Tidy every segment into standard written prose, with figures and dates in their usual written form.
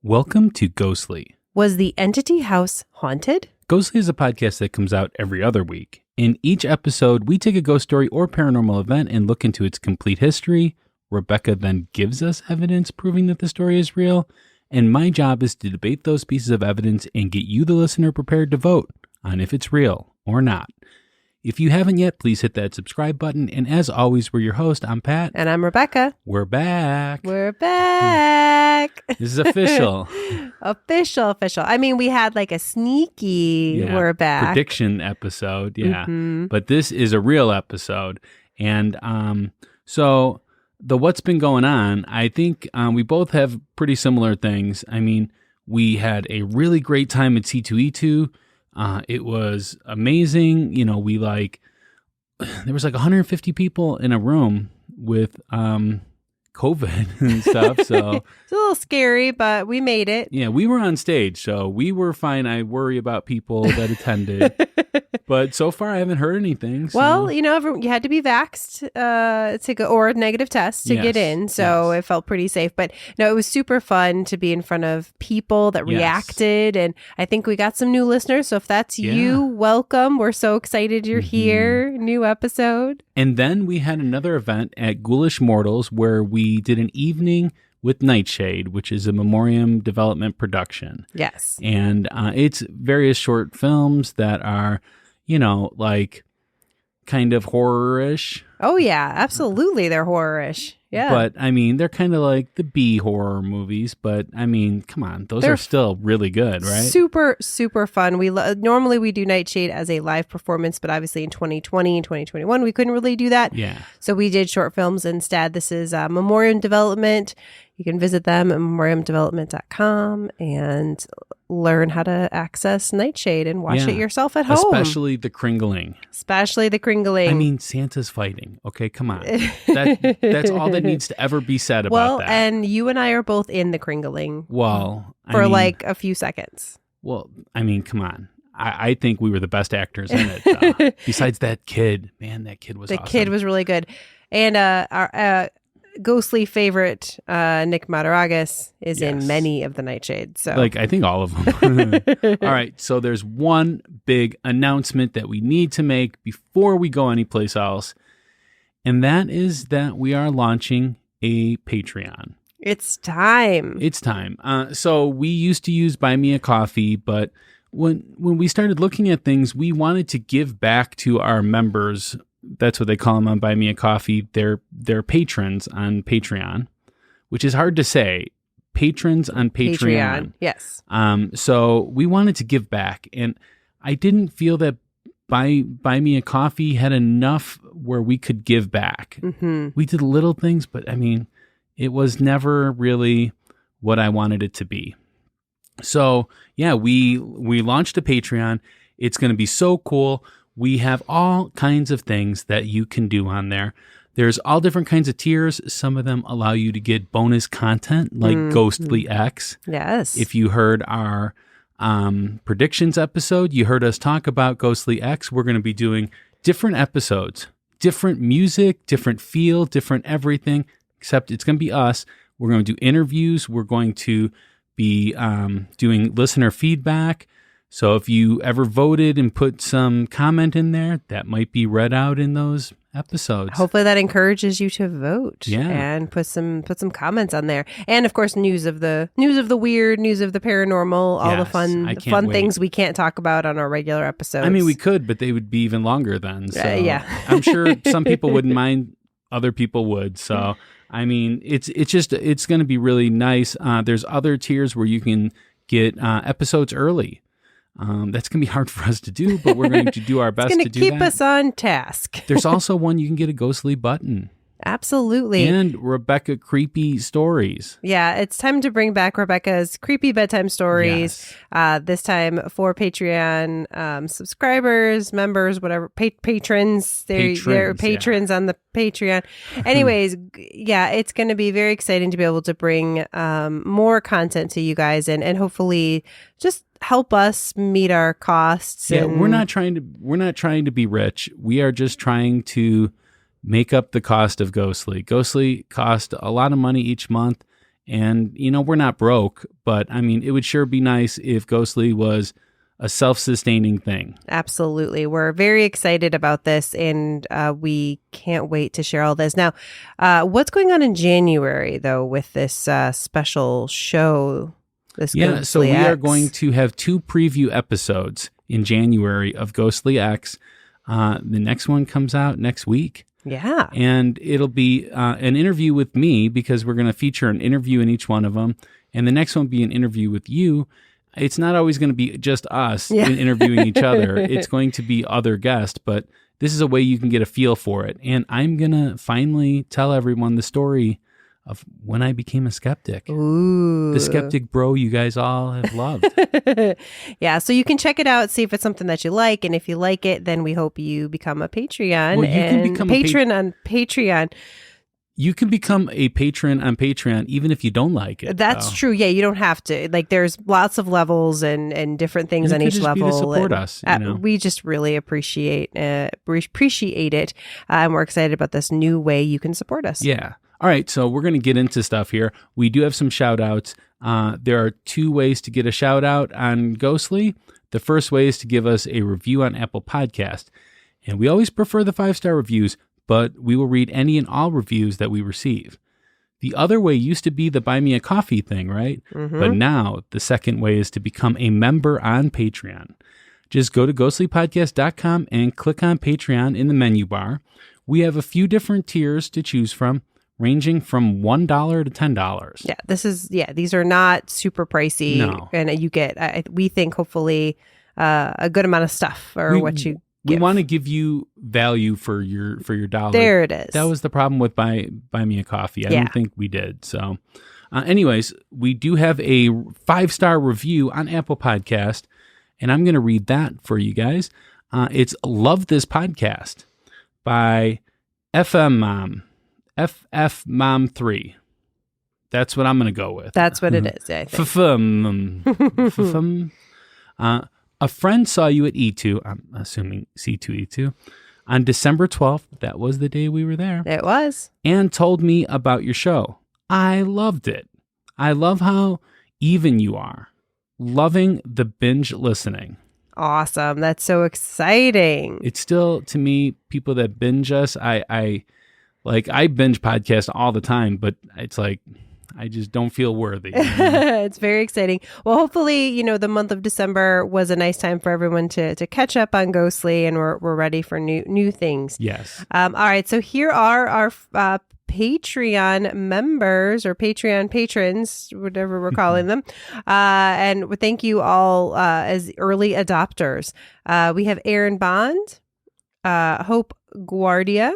Welcome to Ghostly. Was the entity house haunted? Ghostly is a podcast that comes out every other week. In each episode, we take a ghost story or paranormal event and look into its complete history. Rebecca then gives us evidence proving that the story is real. And my job is to debate those pieces of evidence and get you, the listener, prepared to vote on if it's real or not. If you haven't yet, please hit that subscribe button. And as always, we're your host. I'm Pat. And I'm Rebecca. We're back. We're back. This is official. Official. I mean, we had like a sneaky we're back prediction episode. Yeah. But this is a real episode. And so the what's been going on, I think we both have pretty similar things. I mean, we had a really great time at C2E2. It was amazing. You know, there was like 150 people in a room with COVID and stuff. So it's a little scary, but we made it. Yeah, we were on stage, so we were fine. I worry about people that attended. But so far, I haven't heard anything. So. Well, you know, you had to be vaxxed to go, or a negative test to get in. So it felt pretty safe. But no, it was super fun to be in front of people that reacted. And I think we got some new listeners. So if that's you, welcome. We're so excited you're here. New episode. And then we had another event at Ghoulish Mortals where we did an evening with Nightshade, which is a Memoriam Development production. Yes. And it's various short films that are, you know, like kind of horror-ish. Oh, yeah, absolutely. They're horror-ish. Yeah. But, I mean, they're kind of like the B horror movies. But, I mean, come on. Those are still really good, right? Super, super fun. Normally, we do Nightshade as a live performance, but obviously in 2020 and 2021, we couldn't really do that. Yeah. So we did short films instead. This is Memoriam Development. You can visit them at memoriamdevelopment.com and learn how to access Nightshade and watch it yourself at home. Especially the Kringling. I mean, Santa's fighting. Okay, come on. That's all that needs to ever be said about that. Well, and you and I are both in the Kringling. Well, like a few seconds. Well, I mean, come on. I think we were the best actors in it. Besides that kid. Man, that kid was awesome. The kid was really good. And our ghostly favorite, Nick Mataragas, is in many of the Nightshades. So, like, I think all of them. All right. So there's one big announcement that we need to make before we go anyplace else. And that is that we are launching a Patreon. It's time. So we used to use Buy Me a Coffee, but when we started looking at things, we wanted to give back to our members. That's what they call them on Buy Me a Coffee. They're patrons on Patreon, which is hard to say. Patrons on Patreon. Yes. So we wanted to give back, and I didn't feel that Buy Me a Coffee had enough where we could give back. We did little things, but I mean, it was never really what I wanted it to be. So yeah, we launched a Patreon. It's going to be so cool. We have all kinds of things that you can do on there. There's all different kinds of tiers. Some of them allow you to get bonus content like Ghostly X. Yes. If you heard our predictions episode, you heard us talk about Ghostly X. We're going to be doing different episodes, different music, different feel, different everything, except it's going to be us. We're going to do interviews. We're going to be doing listener feedback. So if you ever voted and put some comment in there, that might be read out in those episodes. Hopefully that encourages you to vote. Yeah. And put some comments on there. And of course, news of the weird, news of the paranormal, all the fun things we can't talk about on our regular episodes. I mean, we could, but they would be even longer then. So yeah. I'm sure some people wouldn't mind, other people would. So I mean, it's going to be really nice. There's other tiers where you can get episodes early. That's going to be hard for us to do, but we're going to do our best to do that. It's going to keep us on task. There's also one you can get a ghostly button. Absolutely. And Rebecca Creepy Stories. Yeah, it's time to bring back Rebecca's creepy bedtime stories. Yes. This time for Patreon subscribers, members, whatever, patrons. They're patrons on the Patreon. Anyways, yeah, it's going to be very exciting to be able to bring more content to you guys and hopefully just help us meet our costs. Yeah, we're not trying to be rich. We are just trying to make up the cost of Ghostly. Ghostly cost a lot of money each month, And, we're not broke, but I mean, it would sure be nice if Ghostly was a self-sustaining thing. Absolutely. We're very excited about this, and we can't wait to share all this. Now, what's going on in January, though, with this special show? So we are going to have 2 preview episodes in January of Ghostly X. The next one comes out next week. Yeah. And it'll be an interview with me, because we're going to feature an interview in each one of them. And the next one will be an interview with you. It's not always going to be just us interviewing each other. It's going to be other guests, but this is a way you can get a feel for it. And I'm going to finally tell everyone the story of when I became a skeptic. Ooh. The skeptic bro you guys all have loved. Yeah, so you can check it out, see if it's something that you like. And if you like it, then we hope you become a Patreon. Well, you can become a patron on Patreon. You can become a patron on Patreon even if you don't like it. That's true. Yeah, you don't have to. Like, there's lots of levels and different things on each level. Be to support us. We just really appreciate it, and we're excited about this new way you can support us. Yeah. All right, so we're going to get into stuff here. We do have some shout outs. There are 2 ways to get a shout out on Ghostly. The first way is to give us a review on Apple Podcast. And we always prefer the 5-star reviews, but we will read any and all reviews that we receive. The other way used to be the Buy Me a Coffee thing, right? Mm-hmm. But now the second way is to become a member on Patreon. Just go to ghostlypodcast.com and click on Patreon in the menu bar. We have a few different tiers to choose from, ranging from $1 to $10. Yeah, these are not super pricey. No. And you get, we think, hopefully a good amount of stuff what you We want to give you value for your dollar. There it is. That was the problem with Buy Me a Coffee. I don't think we did. So anyways, we do have a 5-star review on Apple Podcast, and I'm going to read that for you guys. It's Love This Podcast by FM Mom, FF Mom 3. That's what I'm going to go with. That's what it is, I think. A friend saw you at E2, I'm assuming C2E2, on December 12th. That was the day we were there. It was. And told me about your show. I loved it. I love how even you are. Loving the binge listening. Awesome. That's so exciting. It's still, to me, people that binge us, I binge podcasts all the time, but it's like, I just don't feel worthy. It's very exciting. Well, hopefully, the month of December was a nice time for everyone to catch up on Ghostly, and we're ready for new things. Yes. All right. So here are our Patreon members, or Patreon patrons, whatever we're calling them. And thank you all as early adopters. We have Aaron Bond, Hope Guardia,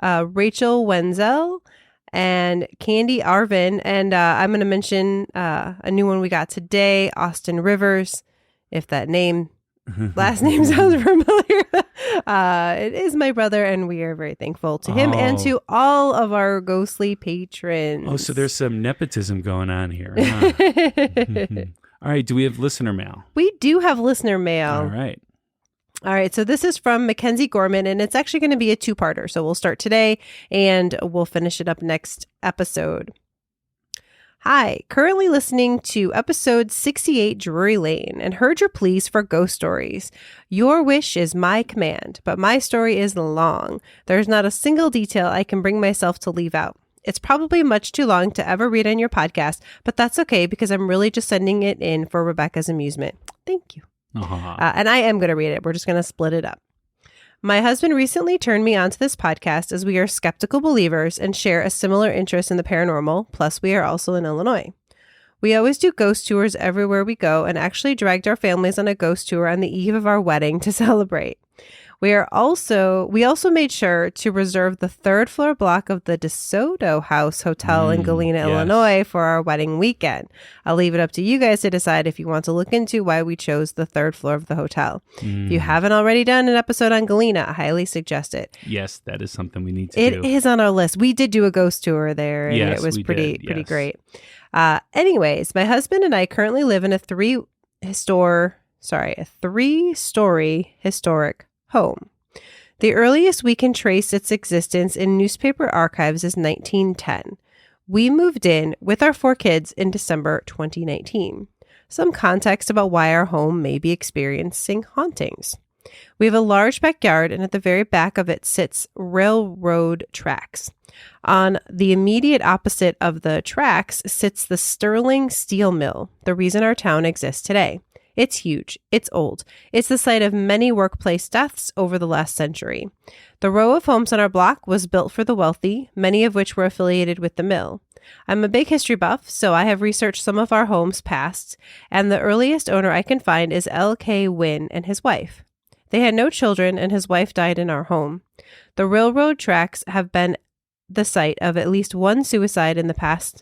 Rachel Wenzel, and Candy Arvin. And I'm going to mention a new one we got today, Austin Rivers, if that last name sounds familiar. It is my brother, and we are very thankful to him and to all of our Ghostly patrons. Oh, so there's some nepotism going on here. Huh? All right. Do we have listener mail? We do have listener mail. All right, so this is from Mackenzie Gorman, and it's actually going to be a 2-parter. So we'll start today, and we'll finish it up next episode. Hi, currently listening to episode 68, Drury Lane, and heard your pleas for ghost stories. Your wish is my command, but my story is long. There's not a single detail I can bring myself to leave out. It's probably much too long to ever read on your podcast, but that's okay because I'm really just sending it in for Rebecca's amusement. Thank you. And I am going to read it. We're just going to split it up. My husband recently turned me onto this podcast as we are skeptical believers and share a similar interest in the paranormal. Plus, we are also in Illinois. We always do ghost tours everywhere we go and actually dragged our families on a ghost tour on the eve of our wedding to celebrate. We also made sure to reserve the 3rd floor block of the DeSoto House Hotel in Galena, Illinois for our wedding weekend. I'll leave it up to you guys to decide if you want to look into why we chose the 3rd floor of the hotel. If you haven't already done an episode on Galena, I highly suggest it. Yes, that is something we need to do. It is on our list. We did do a ghost tour there, and it was pretty great. Anyways, my husband and I currently live in a 3-story historic home. The earliest we can trace its existence in newspaper archives is 1910. We moved in with our 4 kids in December 2019. Some context about why our home may be experiencing hauntings. We have a large backyard, and at the very back of it sits railroad tracks. On the immediate opposite of the tracks sits the Sterling Steel Mill, the reason our town exists today. It's huge. It's old. It's the site of many workplace deaths over the last century. The row of homes on our block was built for the wealthy, many of which were affiliated with the mill. I'm a big history buff, so I have researched some of our homes past, and the earliest owner I can find is L.K. Wynn and his wife. They had no children, and his wife died in our home. The railroad tracks have been the site of at least one suicide in the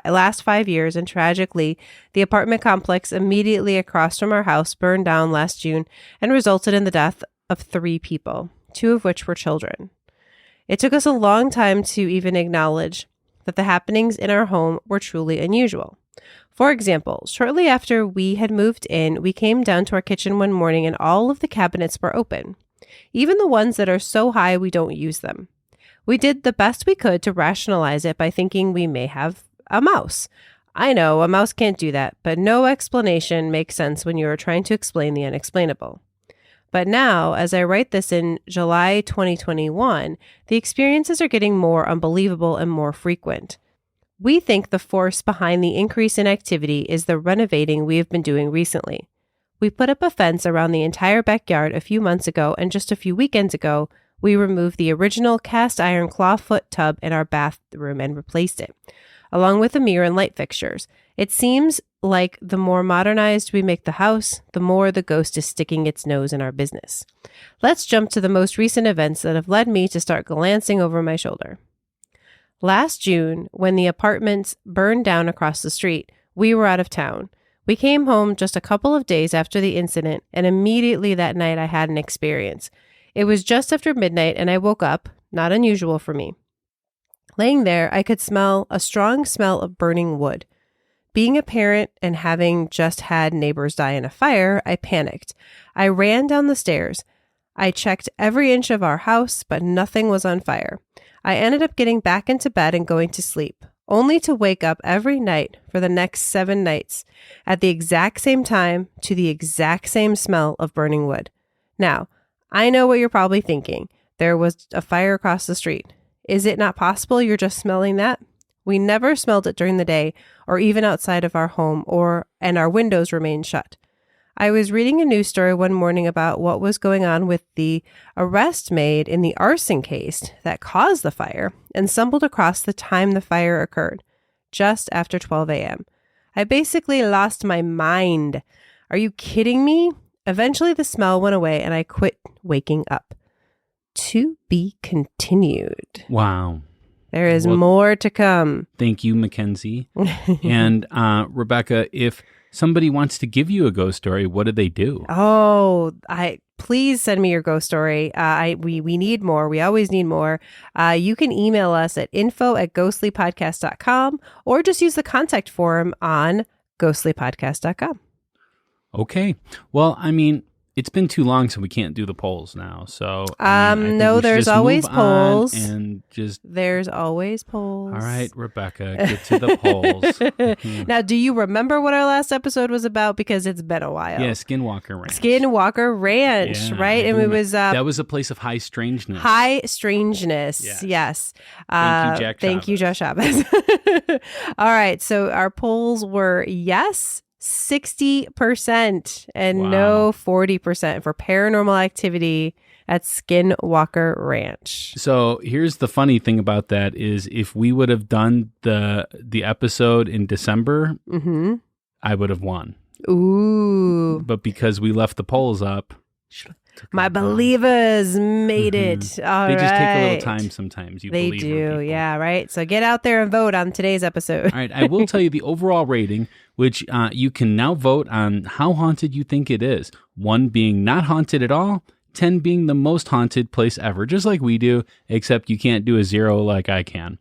last 5 years, and tragically, the apartment complex immediately across from our house burned down last June and resulted in the death of 3 people, 2 of which were children. It took us a long time to even acknowledge that the happenings in our home were truly unusual. For example, shortly after we had moved in, we came down to our kitchen one morning and all of the cabinets were open, even the ones that are so high we don't use them. We did the best we could to rationalize it by thinking we may have a mouse. I know a mouse can't do that, but no explanation makes sense when you are trying to explain the unexplainable. But now, as I write this in July 2021, the experiences are getting more unbelievable and more frequent. We think the force behind the increase in activity is the renovating we have been doing recently. We put up a fence around the entire backyard a few months ago, and just a few weekends ago, we removed the original cast iron clawfoot tub in our bathroom and replaced it, along with a mirror and light fixtures. It seems like the more modernized we make the house, the more the ghost is sticking its nose in our business. Let's jump to the most recent events that have led me to start glancing over my shoulder. Last June, when the apartments burned down across the street, we were out of town. We came home just a couple of days after the incident, and immediately that night I had an experience. It was just after midnight, and I woke up, not unusual for me. Laying there, I could smell a strong smell of burning wood. Being a parent and having just had neighbors die in a fire, I panicked. I ran down the stairs. I checked every inch of our house, but nothing was on fire. I ended up getting back into bed and going to sleep, only to wake up every night for the next 7 nights at the exact same time to the exact same smell of burning wood. Now, I know what you're probably thinking. There was a fire across the street. Is it not possible you're just smelling that? We never smelled it during the day or even outside of our home, and our windows remained shut. I was reading a news story one morning about what was going on with the arrest made in the arson case that caused the fire and stumbled across the time the fire occurred, just after 12 a.m. I basically lost my mind. Are you kidding me? Eventually the smell went away and I quit waking up. To be continued. Wow. There is more to come. Thank you, Mackenzie. And Rebecca, if somebody wants to give you a ghost story, what do they do? Please send me your ghost story. We need more. We always need more. You can email us at info@ghostlypodcast.com or just use the contact form on ghostlypodcast.com. Okay. Well, I mean, it's been too long, so we can't do the polls now. So no, there's always polls. And there's always polls. All right, Rebecca, get to the polls. Now, do you remember what our last episode was about? Because it's been a while. Yeah, Skinwalker Ranch. Skinwalker Ranch, yeah, right? And it was that was a place of high strangeness. High strangeness. Yes. Thank you, Josh Chavez. All right. So our polls were yes, 60%, and no 40% for paranormal activity at Skinwalker Ranch. So here's the funny thing about that is if we would have done the episode in December, I would have won. Ooh. But because we left the polls up, my believers made it. All right. They just take a little time sometimes. They do. Yeah, right. So get out there and vote on today's episode. All right. I will tell you the overall rating, which you can now vote on how haunted you think it is. 1 being not haunted at all, 10 being the most haunted place ever, just like we do, except you can't do a 0 like I can.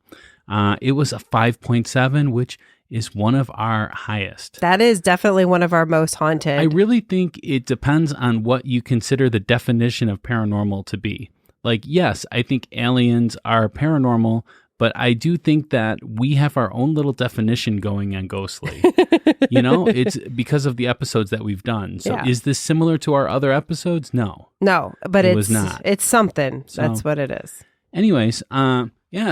It was a 5.7, which is one of our highest. That is definitely one of our most haunted. I really think it depends on what you consider the definition of paranormal to be. Like, yes, I think aliens are paranormal, But I do think that we have our own little definition going on ghostly. It's because of the episodes that we've done. So is this similar to our other episodes? No. No, but it was not. It's something. So, that's what it is. Anyways,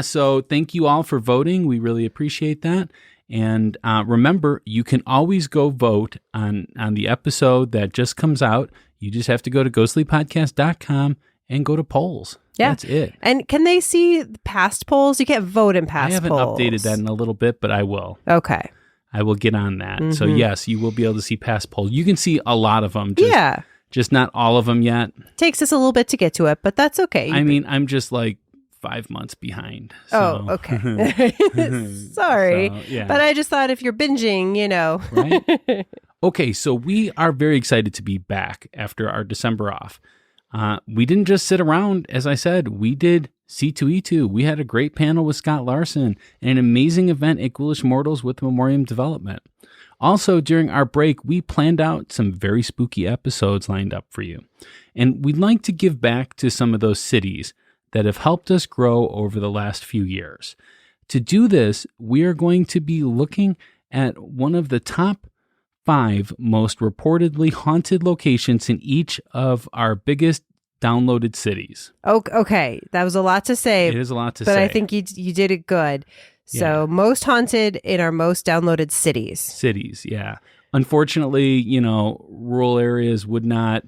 so thank you all for voting. We really appreciate that. And remember, you can always go vote on the episode that just comes out. You just have to go to ghostlypodcast.com and go to polls. Yeah. That's it. And can they see past polls? You can't vote in past polls. I haven't updated that in a little bit, but I will. Okay. I will get on that. So yes, you will be able to see past polls. You can see a lot of them. Just not all of them yet. Takes us a little bit to get to it, but that's okay. I'm just like 5 months behind. So. Oh, okay. Sorry. But I just thought if you're binging, Right? Okay, so we are very excited to be back after our December off. We didn't just sit around, as I said, we did C2E2. We had a great panel with Scott Larson and an amazing event at Ghoulish Mortals with Memoriam Development. Also, during our break, we planned out some very spooky episodes lined up for you. And we'd like to give back to some of those cities that have helped us grow over the last few years. To do this, we are going to be looking at one of the top 5 most reportedly haunted locations in each of our biggest downloaded cities. Okay. That was a lot to say. It is a lot to say. But I think you did it good. So most haunted in our most downloaded cities. Cities, yeah. Unfortunately, rural areas would not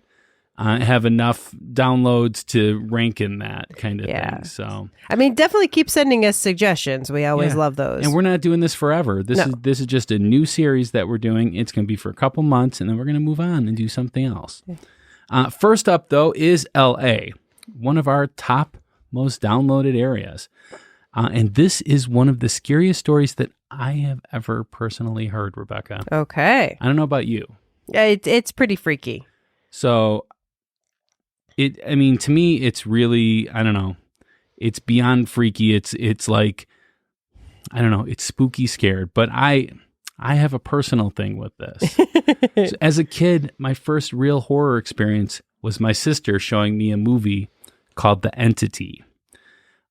have enough downloads to rank in that kind of thing. So, definitely keep sending us suggestions. We always love those. And we're not doing this forever. This is just a new series that we're doing. It's going to be for a couple months, and then we're going to move on and do something else. First up, though, is LA, one of our top most downloaded areas. And this is one of the scariest stories that I have ever personally heard, Rebecca. Okay. I don't know about you. It's pretty freaky. So, to me, it's really, I don't know. It's beyond freaky. It's like, I don't know. It's spooky scared. But I have a personal thing with this. So as a kid, my first real horror experience was my sister showing me a movie called The Entity.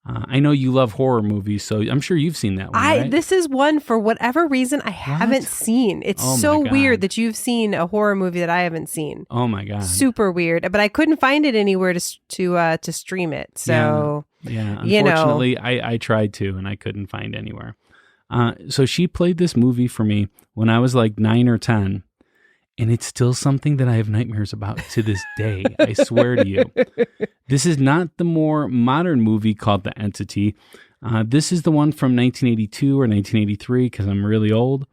I know you love horror movies, so I'm sure you've seen that one, right? This is one, for whatever reason, I haven't seen. It's so weird that you've seen a horror movie that I haven't seen. Oh, my God. Super weird. But I couldn't find it anywhere to stream it. So, unfortunately, I tried to, and I couldn't find anywhere. So she played this movie for me when I was like 9 or 10. And it's still something that I have nightmares about to this day. I swear to you. This is not the more modern movie called The Entity. This is the one from 1982 or 1983, because I'm really old.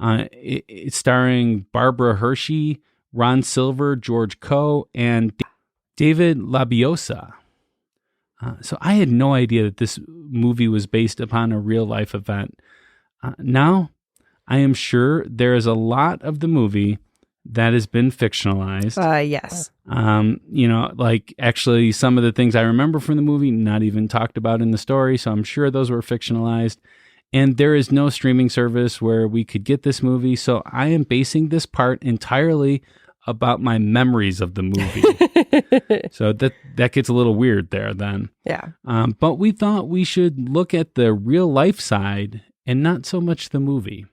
It's starring Barbara Hershey, Ron Silver, George Coe, and David Labiosa. So I had no idea that this movie was based upon a real-life event. Now, I am sure there is a lot of the movie that has been fictionalized. Yes. Like actually some of the things I remember from the movie not even talked about in the story. So I'm sure those were fictionalized. And there is no streaming service where we could get this movie. So I am basing this part entirely about my memories of the movie. So that gets a little weird there then. Yeah. But we thought we should look at the real life side and not so much the movie.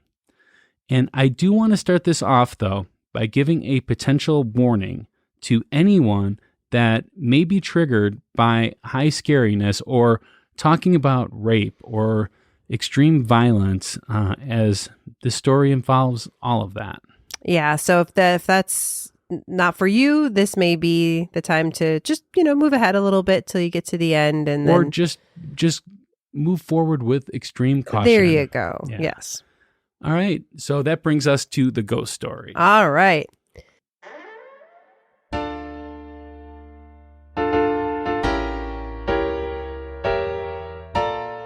And I do want to start this off, though, by giving a potential warning to anyone that may be triggered by high scariness or talking about rape or extreme violence, as the story involves all of that. Yeah, so if that's not for you, this may be the time to just, move ahead a little bit till you get to the end, and then... Or just move forward with extreme caution. There you go. Yeah. Yes. All right, so that brings us to the ghost story. All right.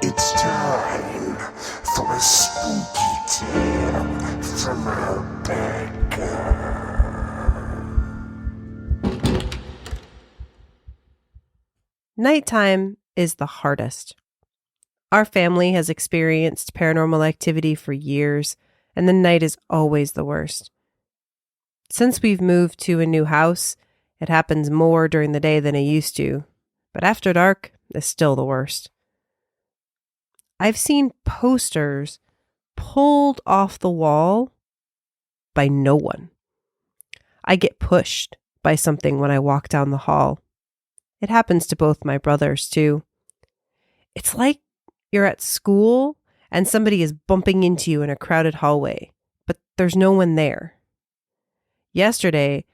It's time for a spooky tale from Rebecca. Nighttime is the hardest. Our family has experienced paranormal activity for years, and the night is always the worst. Since we've moved to a new house, it happens more during the day than it used to, but after dark is still the worst. I've seen posters pulled off the wall by no one. I get pushed by something when I walk down the hall. It happens to both my brothers, too. It's like you're at school and somebody is bumping into you in a crowded hallway, but there's no one there. Yesterday,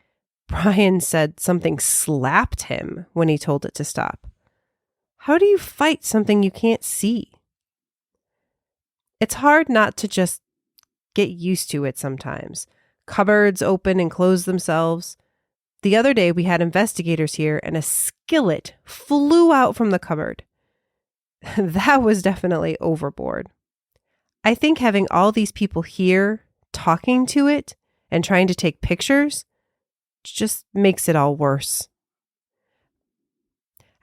Brian said something slapped him when he told it to stop. How do you fight something you can't see? It's hard not to just get used to it sometimes. Cupboards open and close themselves. The other day we had investigators here and a skillet flew out from the cupboard. That was definitely overboard. I think having all these people here talking to it and trying to take pictures just makes it all worse.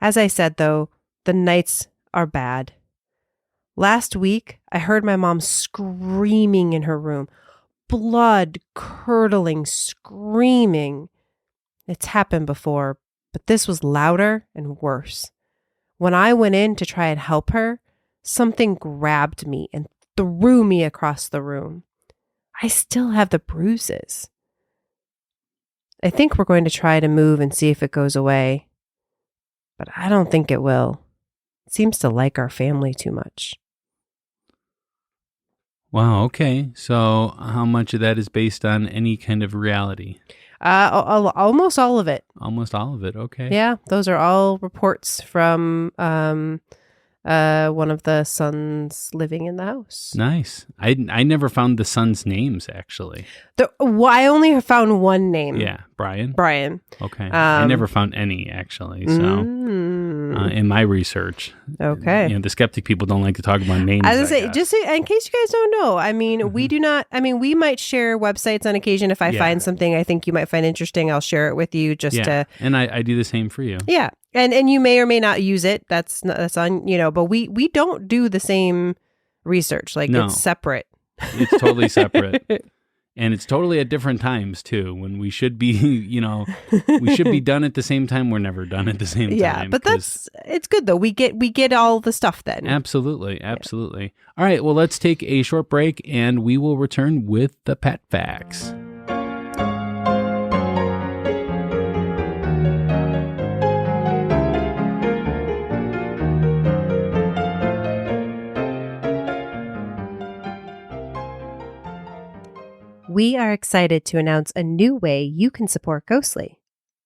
As I said, though, the nights are bad. Last week, I heard my mom screaming in her room, blood curdling, screaming. It's happened before, but this was louder and worse. When I went in to try and help her, something grabbed me and threw me across the room. I still have the bruises. I think we're going to try to move and see if it goes away, but I don't think it will. It seems to like our family too much. Wow, okay. So how much of that is based on any kind of reality? Almost all of it. Almost all of it, okay. Yeah, those are all reports from one of the sons living in the house. Nice. I never found the sons' names, actually. I only found one name. Yeah, Brian? Brian. Okay. I never found any, actually, so in my research. Okay. The skeptic people don't like to talk about names. As I say, just in case you guys don't know, I mean, we do not, I mean, we might share websites on occasion. If I find something I think you might find interesting, I'll share it with you just to. And I do the same for you. Yeah. And you may or may not use it. That's on, but we don't do the same research. Like it's separate. It's totally separate. And it's totally at different times too. When we should be, we should be done at the same time. We're never done at the same time. Yeah, but it's good though. We get all the stuff then. Absolutely. Absolutely. All right. Well, let's take a short break and we will return with the pet facts. We are excited to announce a new way you can support Ghostly.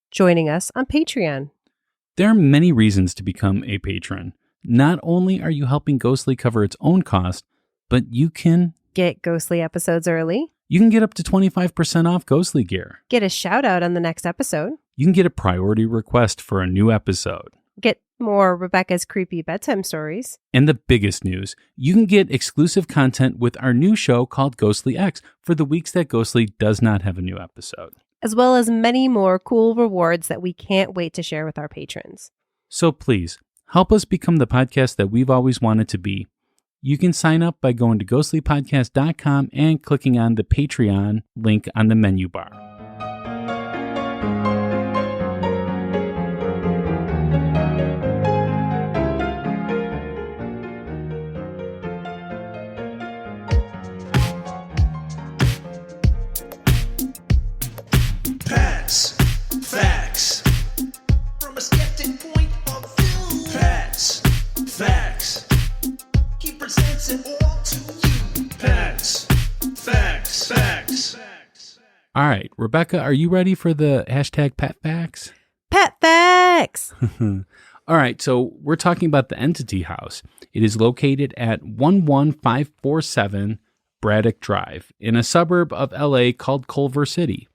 Joining us on Patreon. There are many reasons to become a patron. Not only are you helping Ghostly cover its own cost, but you can get Ghostly episodes early. You can get up to 25% off Ghostly gear. Get a shout out on the next episode. You can get a priority request for a new episode. Get more Rebecca's creepy bedtime stories. And the biggest news, you can get exclusive content with our new show called Ghostly X for the weeks that Ghostly does not have a new episode. As well as many more cool rewards that we can't wait to share with our patrons. So please, help us become the podcast that we've always wanted to be. You can sign up by going to ghostlypodcast.com and clicking on the Patreon link on the menu bar. Facts. From a skeptic point of view. Facts. He presents it all to you. Facts. All right, Rebecca, are you ready for the hashtag Pet Facts? Pet Facts! All right, so we're talking about the Entity House. It is located at 11547 Braddock Drive in a suburb of LA called Culver City.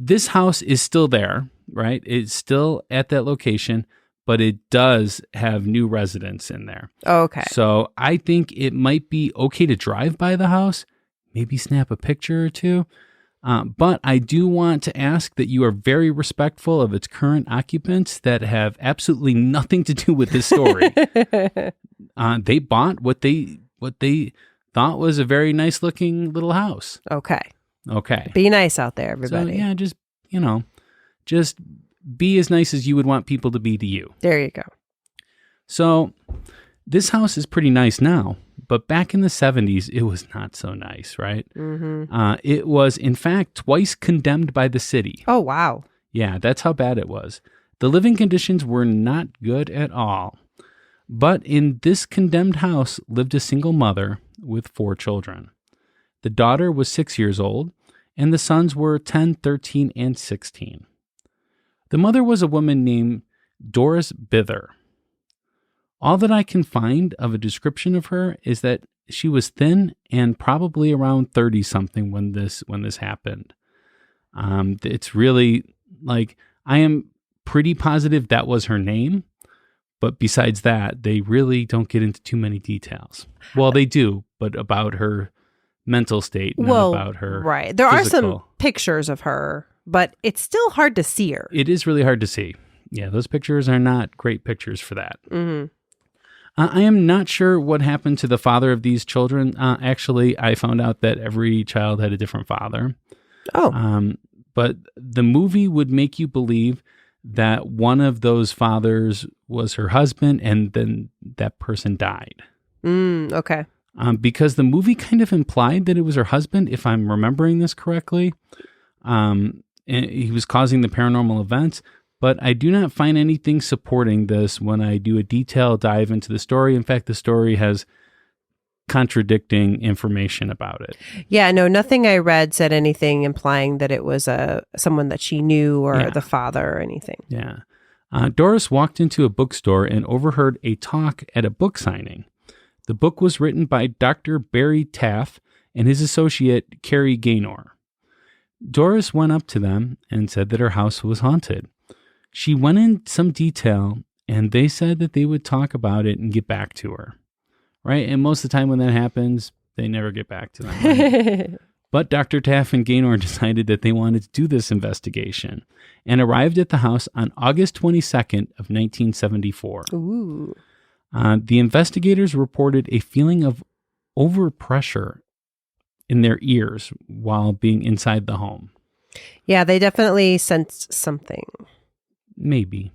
This house is still there, right? It's still at that location, but it does have new residents in there. Okay. So I think it might be okay to drive by the house, maybe snap a picture or two. But I do want to ask that you are very respectful of its current occupants that have absolutely nothing to do with this story. They bought what they thought was a very nice looking little house. Okay. Okay. Be nice out there, everybody. So, yeah, just be as nice as you would want people to be to you. There you go. So this house is pretty nice now, but back in the 70s, it was not so nice, right? It was, in fact, twice condemned by the city. Oh, wow. Yeah, that's how bad it was. The living conditions were not good at all. But in this condemned house lived a single mother with 4 children. The daughter was 6 years old, and the sons were 10, 13, and 16. The mother was a woman named Doris Bither. All that I can find of a description of her is that she was thin and probably around 30-something when this happened. It's really like, I am pretty positive that was her name, but besides that, they really don't get into too many details. Well, they do, but about her mental state, not about her right. There physical. are some pictures of her, but it's still hard to see her. It is really hard to see. Yeah, those pictures are not great pictures for that. Mm-hmm. I am not sure what happened to the father of these children. Actually, I found out that every child had a different father. Oh. But the movie would make you believe that one of those fathers was her husband and then that person died. Okay. Because the movie kind of implied that it was her husband, if I'm remembering this correctly. And he was causing the paranormal events. But I do not find anything supporting this when I do a detailed dive into the story. In fact, the story has contradicting information about it. Yeah, no, nothing I read said anything implying that it was someone that she knew or the father or anything. Yeah. Doris walked into a bookstore and overheard a talk at a book signing. The book was written by Dr. Barry Taff and his associate, Carrie Gaynor. Doris went up to them and said that her house was haunted. She went in some detail, and they said that they would talk about it and get back to her. Right? And most of the time when that happens, they never get back to them. Right? But Dr. Taff and Gaynor decided that they wanted to do this investigation and arrived at the house on August 22nd of 1974. Ooh. The investigators reported a feeling of overpressure in their ears while being inside the home. Yeah, they definitely sensed something. Maybe.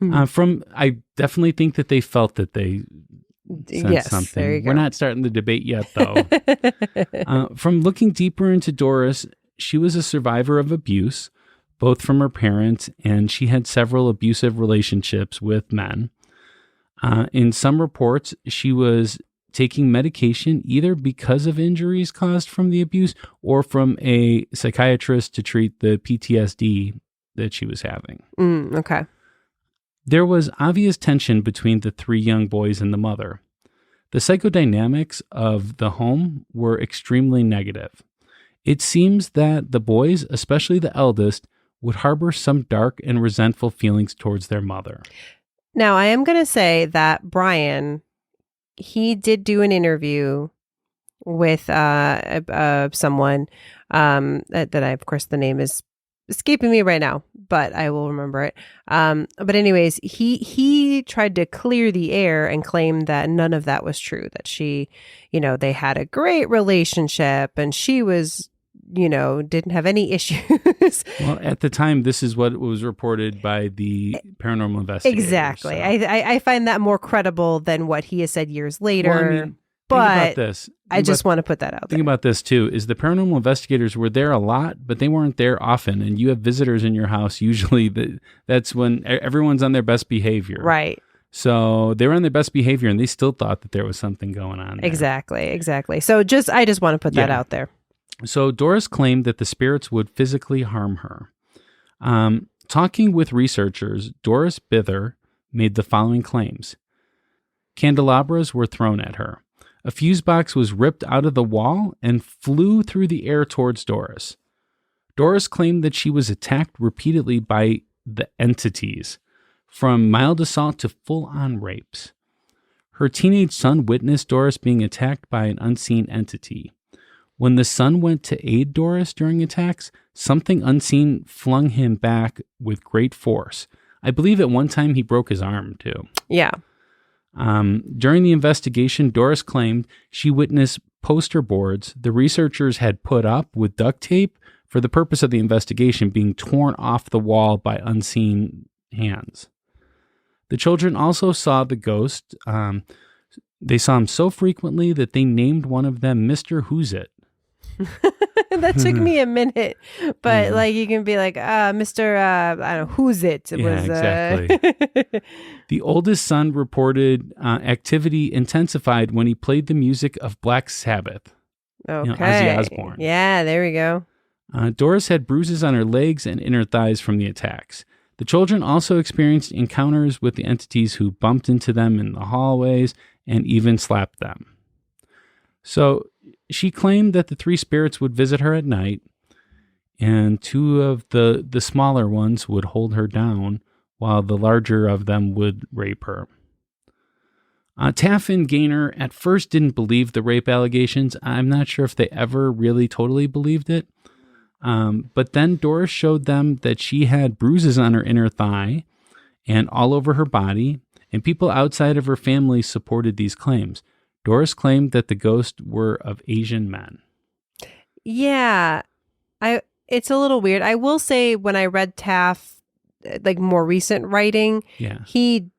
I definitely think that they felt that they sensed something. There you go. We're not starting the debate yet, though. From looking deeper into Doris, she was a survivor of abuse, both from her parents, and she had several abusive relationships with men. In some reports, she was taking medication either because of injuries caused from the abuse or from a psychiatrist to treat the PTSD that she was having. Okay. There was obvious tension between the 3 young boys and the mother. The psychodynamics of the home were extremely negative. It seems that the boys, especially the eldest, would harbor some dark and resentful feelings towards their mother. Now, I am going to say that Brian, he did do an interview with someone that I, of course, the name is escaping me right now, but I will remember it. But anyways, he tried to clear the air and claim that none of that was true, that she, they had a great relationship and she was, didn't have any issues. Well, at the time, this is what was reported by the paranormal investigators. Exactly. So. I find that more credible than what he has said years later. Well, but think about this. I just want to put that out there. Think about this too, is the paranormal investigators were there a lot, but they weren't there often. And you have visitors in your house. Usually that's when everyone's on their best behavior. Right. So they were on their best behavior and they still thought that there was something going on there. Exactly. So I just want to put that out there. So Doris claimed that the spirits would physically harm her. Talking with researchers, Doris Bither made the following claims. Candelabras were thrown at her. A fuse box was ripped out of the wall and flew through the air towards Doris. Doris claimed that she was attacked repeatedly by the entities, from mild assault to full-on rapes. Her teenage son witnessed Doris being attacked by an unseen entity. When the son went to aid Doris during attacks, something unseen flung him back with great force. I believe at one time he broke his arm, too. Yeah. During the investigation, Doris claimed she witnessed poster boards the researchers had put up with duct tape for the purpose of the investigation being torn off the wall by unseen hands. The children also saw the ghost. They saw him so frequently that they named one of them Mr. Who's It. That took me a minute, but like you can be like, Mr. I don't know, Who's It? Exactly. The oldest son reported activity intensified when he played the music of Black Sabbath. Okay. Ozzy Osbourne. Yeah, there we go. Doris had bruises on her legs and inner thighs from the attacks. The children also experienced encounters with the entities who bumped into them in the hallways and even slapped them. So she claimed that the 3 spirits would visit her at night, and 2 of the smaller ones would hold her down, while the larger of them would rape her. Taff and Gaynor at first didn't believe the rape allegations. I'm not sure if they ever really totally believed it. But then Doris showed them that she had bruises on her inner thigh and all over her body, and people outside of her family supported these claims. Doris claimed that the ghosts were of Asian men. Yeah, it's a little weird. I will say when I read Taff, like more recent writing, he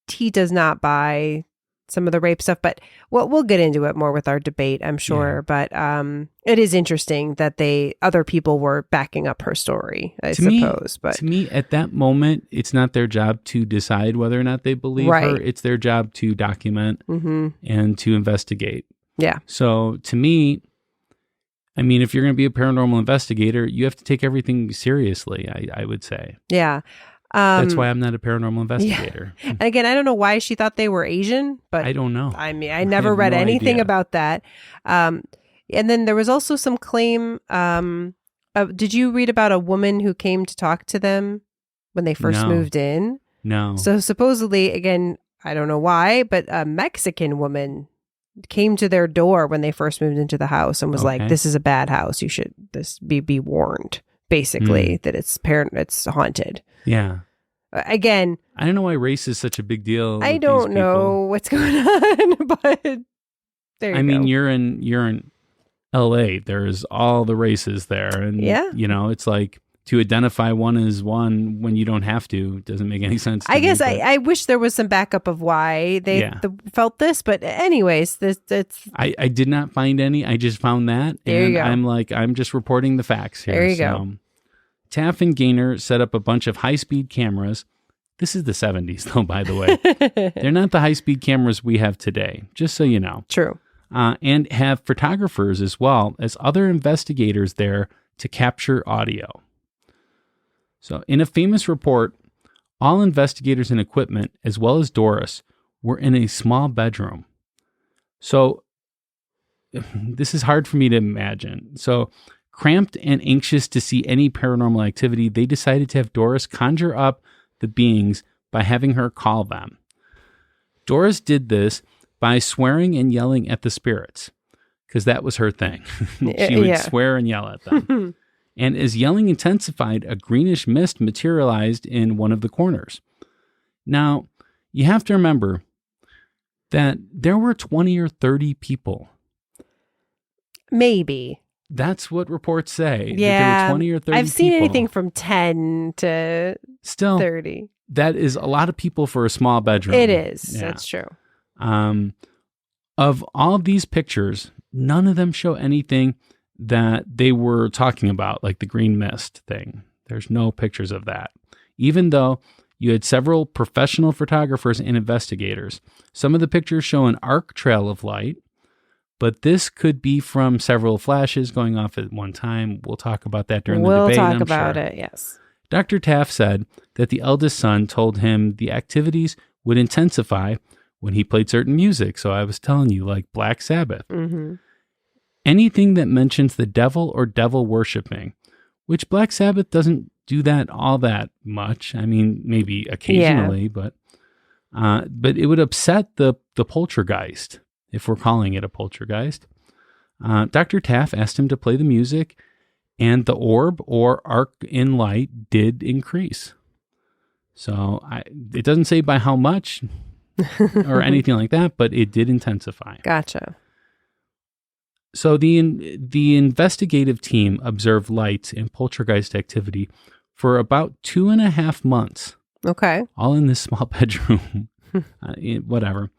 does not buy some of the rape stuff, but we'll get into it more with our debate, I'm sure. Yeah. But it is interesting that other people were backing up her story, I suppose. But to me, at that moment, it's not their job to decide whether or not they believe her. It's their job to document and to investigate. Yeah. So to me, I mean, if you're going to be a paranormal investigator, you have to take everything seriously, I would say. Yeah. That's why I'm not a paranormal investigator. Yeah. And again, I don't know why she thought they were Asian, but I don't know. I mean, I never read anything about that. And then there was also some claim. Did you read about a woman who came to talk to them when they first moved in? No. So supposedly, again, I don't know why, but a Mexican woman came to their door when they first moved into the house and was like, "This is a bad house. You should be warned." Basically, that it's haunted. Yeah. Again, I don't know why race is such a big deal. I don't know what's going on, but there you go. I mean, you're in LA. There's all the races there, and it's like to identify one as one when you don't have to doesn't make any sense. I guess I wish there was some backup of why they felt this, but anyways, I did not find any. I just found that, and I'm just reporting the facts here. There you go. Taff and Gaynor set up a bunch of high-speed cameras. This is the 70s, though, by the way. They're not the high-speed cameras we have today, just so you know. True. And have photographers as well as other investigators there to capture audio. So in a famous report, all investigators and equipment, as well as Doris, were in a small bedroom. So this is hard for me to imagine. So cramped and anxious to see any paranormal activity, they decided to have Doris conjure up the beings by having her call them. Doris did this by swearing and yelling at the spirits, because that was her thing. She would swear and yell at them. And as yelling intensified, a greenish mist materialized in one of the corners. Now, you have to remember that there were 20 or 30 people. Maybe. That's what reports say. Yeah. There were 20 or 30 I've seen people. anything from 10 to Still, 30. That is a lot of people for a small bedroom. It is. Yeah. That's true. Of all of these pictures, none of them show anything that they were talking about, like the green mist thing. There's no pictures of that. Even though you had several professional photographers and investigators. Some of the pictures show an arc trail of light, but this could be from several flashes going off at one time. We'll talk about that during the debate. We'll talk about it, yes. Dr. Taft said that the eldest son told him the activities would intensify when he played certain music. So I was telling you, like Black Sabbath. Mm-hmm. Anything that mentions the devil or devil worshiping, which Black Sabbath doesn't do that all that much. I mean, maybe occasionally, but it would upset the poltergeist, if we're calling it a poltergeist. Dr. Taft asked him to play the music, and the orb or arc in light did increase. So it doesn't say by how much or anything like that, but it did intensify. Gotcha. So the investigative team observed lights and poltergeist activity for about 2.5 months. Okay. All in this small bedroom. Whatever.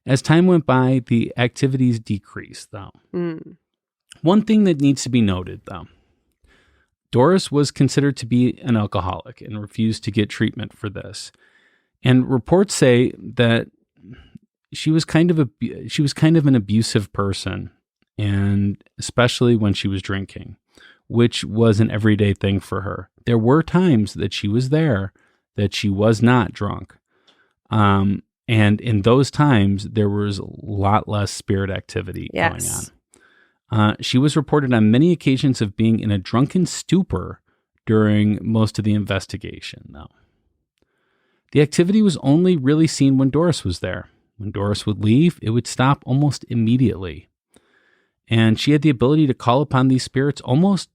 As time went by, the activities decreased, though. One thing that needs to be noted, though, Doris was considered to be an alcoholic and refused to get treatment for this. And reports say that she was kind of an abusive person, and especially when she was drinking, which was an everyday thing for her. There were times that she was there that she was not drunk. And in those times, there was a lot less spirit activity going on. She was reported on many occasions of being in a drunken stupor during most of the investigation, though. The activity was only really seen when Doris was there. When Doris would leave, it would stop almost immediately. And she had the ability to call upon these spirits almost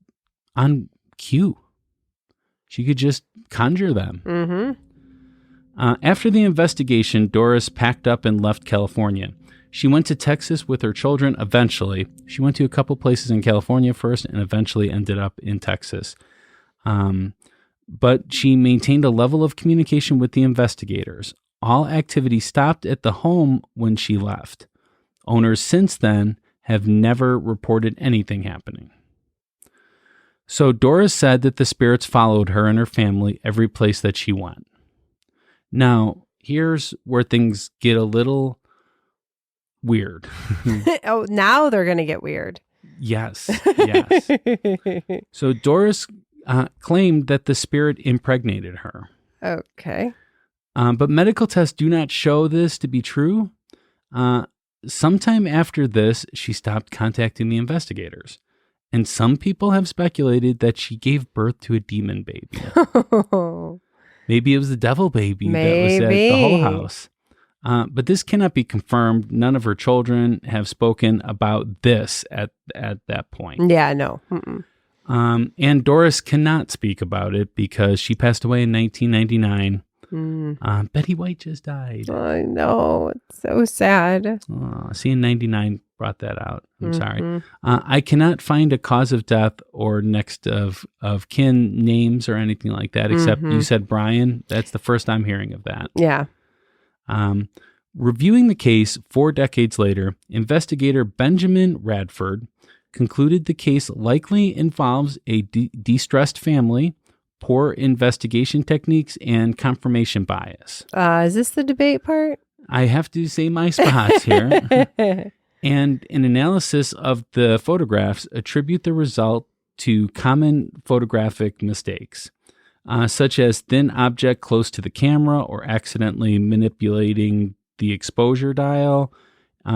on cue. She could just conjure them. After the investigation, Doris packed up and left California. She went to Texas with her children eventually. She went to a couple places in California first and eventually ended up in Texas. But she maintained a level of communication with the investigators. All activity stopped at the home when she left. Owners since then have never reported anything happening. So Doris said that the spirits followed her and her family every place that she went. Now, here's where things get a little weird. Oh, now they're going to get weird. Yes. So Doris claimed that the spirit impregnated her. Okay. But medical tests do not show this to be true. Sometime after this, she stopped contacting the investigators. And some people have speculated that she gave birth to a demon baby. Maybe it was the devil baby that was at the whole house. But this cannot be confirmed. None of her children have spoken about this at that point. Yeah, no. And Doris cannot speak about it because she passed away in 1999. Betty White just died. I know. It's so sad. Seeing 99 brought that out. I'm sorry. I cannot find a cause of death or next of kin names or anything like that, except you said Brian. That's the first I'm hearing of that. Yeah. Reviewing the case 4 decades later, investigator Benjamin Radford concluded the case likely involves a distressed family, poor investigation techniques, and confirmation bias. Is this the debate part? I have to say my spots here. And an analysis of the photographs attribute the result to common photographic mistakes, such as thin object close to the camera or accidentally manipulating the exposure dial.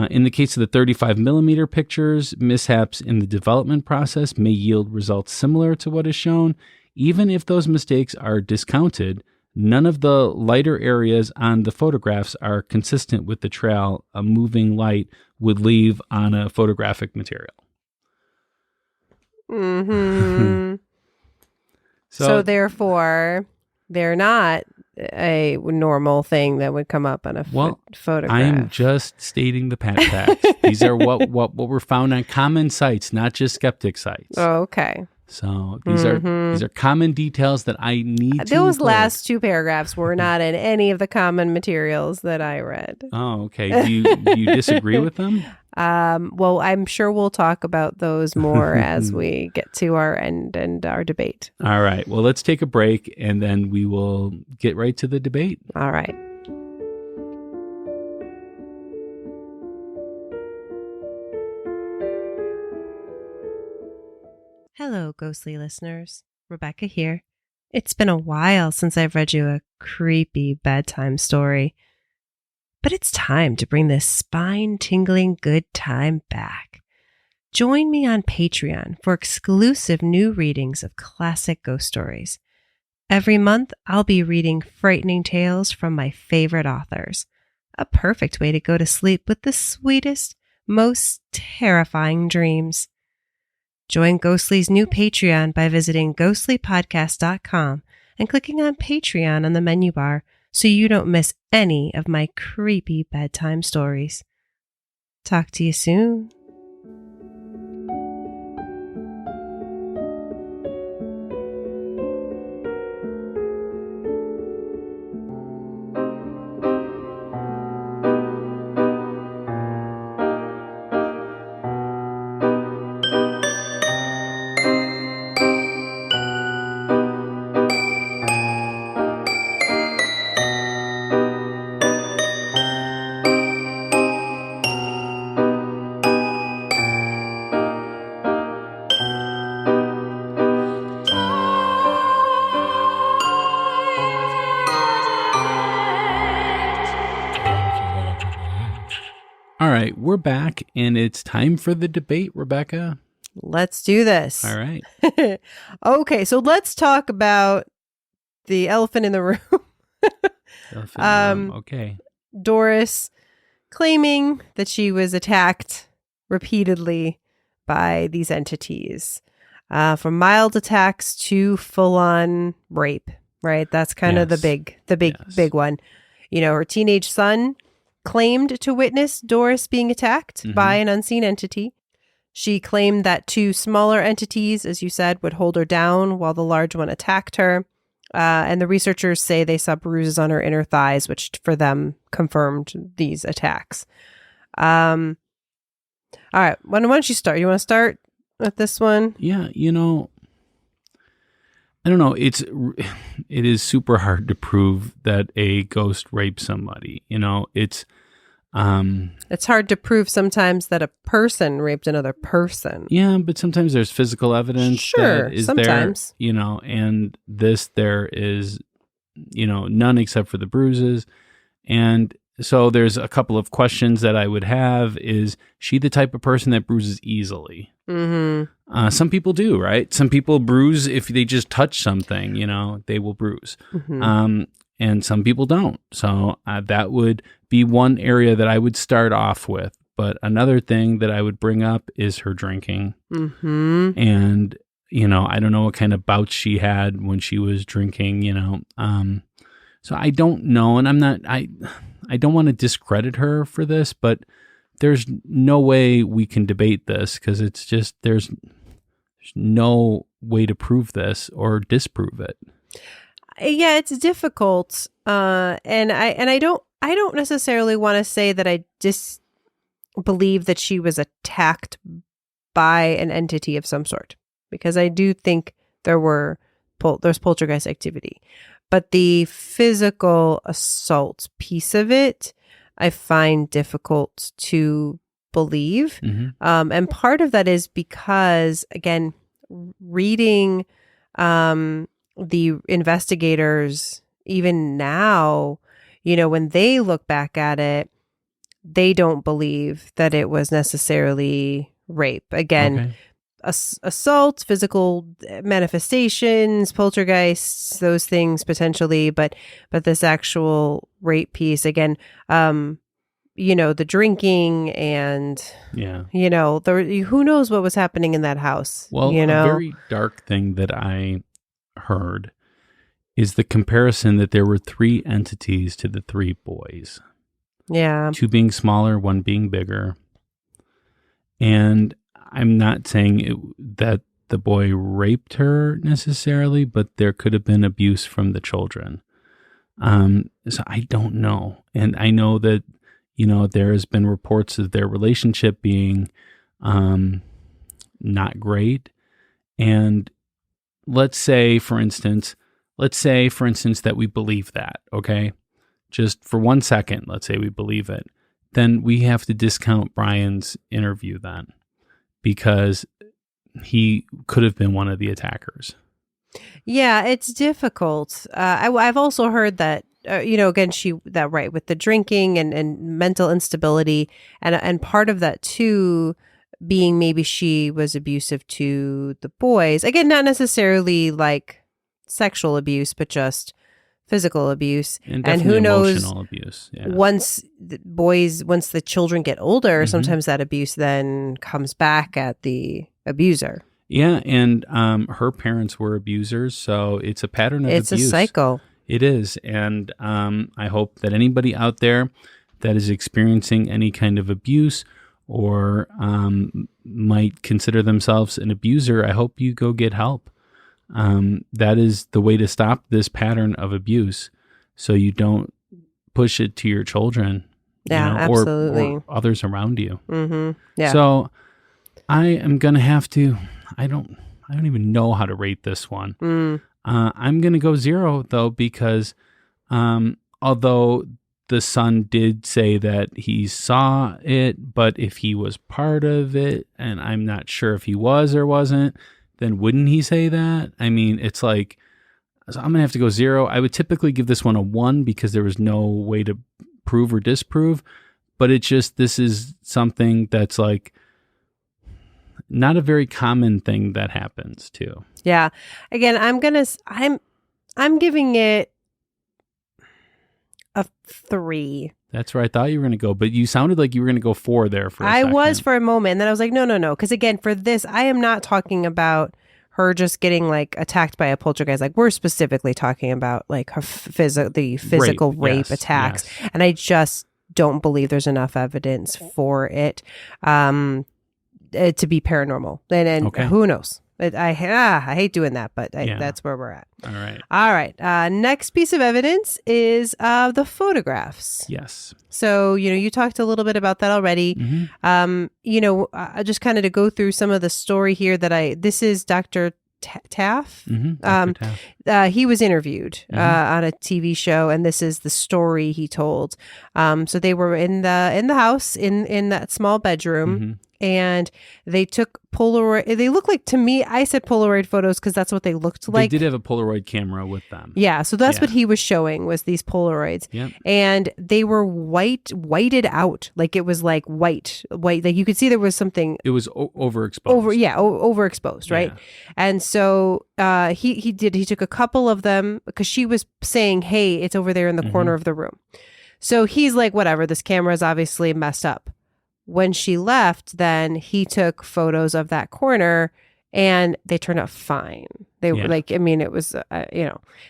In the case of the 35 millimeter pictures, mishaps in the development process may yield results similar to what is shown. Even if those mistakes are discounted, none of the lighter areas on the photographs are consistent with the trail a moving light would leave on a photographic material. So therefore, they're not a normal thing that would come up on a photograph. I'm just stating the facts. These are what were found on common sites, not just skeptic sites. Oh, okay. So these are common details that I need to Those include. last 2 paragraphs were not in any of the common materials that I read. Oh, okay. Do you disagree with them? Well, I'm sure we'll talk about those more as we get to our end and our debate. All right. Well, let's take a break and then we will get right to the debate. All right. Hello, ghostly listeners. Rebecca here. It's been a while since I've read you a creepy bedtime story, but it's time to bring this spine-tingling good time back. Join me on Patreon for exclusive new readings of classic ghost stories. Every month, I'll be reading frightening tales from my favorite authors. A perfect way to go to sleep with the sweetest, most terrifying dreams. Join Ghostly's new Patreon by visiting ghostlypodcast.com and clicking on Patreon on the menu bar so you don't miss any of my creepy bedtime stories. Talk to you soon. back, and it's time for the debate, Rebecca. Let's do this. All right. Okay, so let's talk about the elephant in the room. Elephant in the room. Okay. Doris claiming that she was attacked repeatedly by these entities, from mild attacks to full-on rape. Right, that's kind of the big one. You know, her teenage son claimed to witness Doris being attacked by an unseen entity. She claimed that 2 smaller entities, as you said, would hold her down while the large one attacked her. And the researchers say they saw bruises on her inner thighs, which for them confirmed these attacks. All right, why don't you start? You want to start with this one? Yeah, you know, I don't know. It is super hard to prove that a ghost raped somebody. You know, it's hard to prove sometimes that a person raped another person. Yeah, but sometimes there's physical evidence that is sometimes there, you know, and there is, you know, none except for the bruises. And so there's a couple of questions that I would have. Is she the type of person that bruises easily? Mm-hmm. Some people do, right? Some people bruise if they just touch something, you know, they will bruise. Mm-hmm. And some people don't. So that would be one area that I would start off with. But another thing that I would bring up is her drinking. Mm-hmm. And, you know, I don't know what kind of bouts she had when she was drinking, you know. So I don't know. And I don't want to discredit her for this, but there's no way we can debate this because it's just there's no way to prove this or disprove it. Yeah, it's difficult, and I don't necessarily want to say that I disbelieve that she was attacked by an entity of some sort, because I do think there's poltergeist activity, but the physical assault piece of it I find difficult to believe. Mm-hmm. And part of that is because, again, reading the investigators, even now, you know, when they look back at it, they don't believe that it was necessarily rape. Again, assault, physical manifestations, poltergeists, those things potentially, but this actual rape piece, again, you know, the drinking and, you know, who knows what was happening in that house. Well, you know? A very dark thing that I heard is the comparison that there were 3 entities to the 3 boys. Yeah. 2 being smaller, 1 being bigger. And I'm not saying that the boy raped her necessarily, but there could have been abuse from the children. So I don't know. And I know that, you know, there has been reports of their relationship being not great. And let's say, for instance, that we believe that, okay? Just for 1 second, let's say we believe it. Then we have to discount Brian's interview then, because he could have been one of the attackers. Yeah, it's difficult. I've also heard that, you know, again, with the drinking and mental instability, and part of that too being maybe she was abusive to the boys. Again, not necessarily like sexual abuse, but just physical abuse. And who knows, emotional abuse. Yeah. Once the children get older, mm-hmm. sometimes that abuse then comes back at the abuser. Yeah, and her parents were abusers, so it's a pattern of abuse. It's a cycle. It is, and I hope that anybody out there that is experiencing any kind of abuse or might consider themselves an abuser, I hope you go get help. That is the way to stop this pattern of abuse, so you don't push it to your children, absolutely, or others around you. Mm-hmm. Yeah. So I am gonna have to. I don't even know how to rate this one. I'm gonna go 0 though, because although the son did say that he saw it, but if he was part of it, and I'm not sure if he was or wasn't, then wouldn't he say that? I mean, it's like, so I'm going to have to go 0. I would typically give this one a 1 because there was no way to prove or disprove. But it's just, this is something that's like not a very common thing that happens too. Yeah. Again, I'm giving it a 3. That's where I thought you were going to go, but you sounded like you were going to go 4 there for a second. I was for a moment, and then I was like, no. Because again, for this, I am not talking about her just getting like attacked by a poltergeist. Like, we're specifically talking about like her the physical rape attacks. Yes. And I just don't believe there's enough evidence for it to be paranormal. And okay. Who knows? I hate doing that, but that's where we're at. All right. Next piece of evidence is the photographs. Yes. So, you talked a little bit about that already. Mm-hmm. Just kind of to go through some of the story here this is Dr. Taff. Mm-hmm. Dr. Taff. He was interviewed on a TV show, and this is the story he told. So they were in the house in that small bedroom. Mm-hmm. And they took Polaroid. They look like, to me, I said Polaroid photos because that's what they looked like. They did have a Polaroid camera with them. Yeah, so that's what he was showing, was these Polaroids. Yep. And they were whited out. Like, it was like white. Like, you could see there was something. It was overexposed. Overexposed, right? Yeah. And so he took a couple of them because she was saying, hey, it's over there in the corner of the room. So he's like, whatever, this camera is obviously messed up. When she left, then he took photos of that corner, and they turned out fine. They were like, I mean, it was,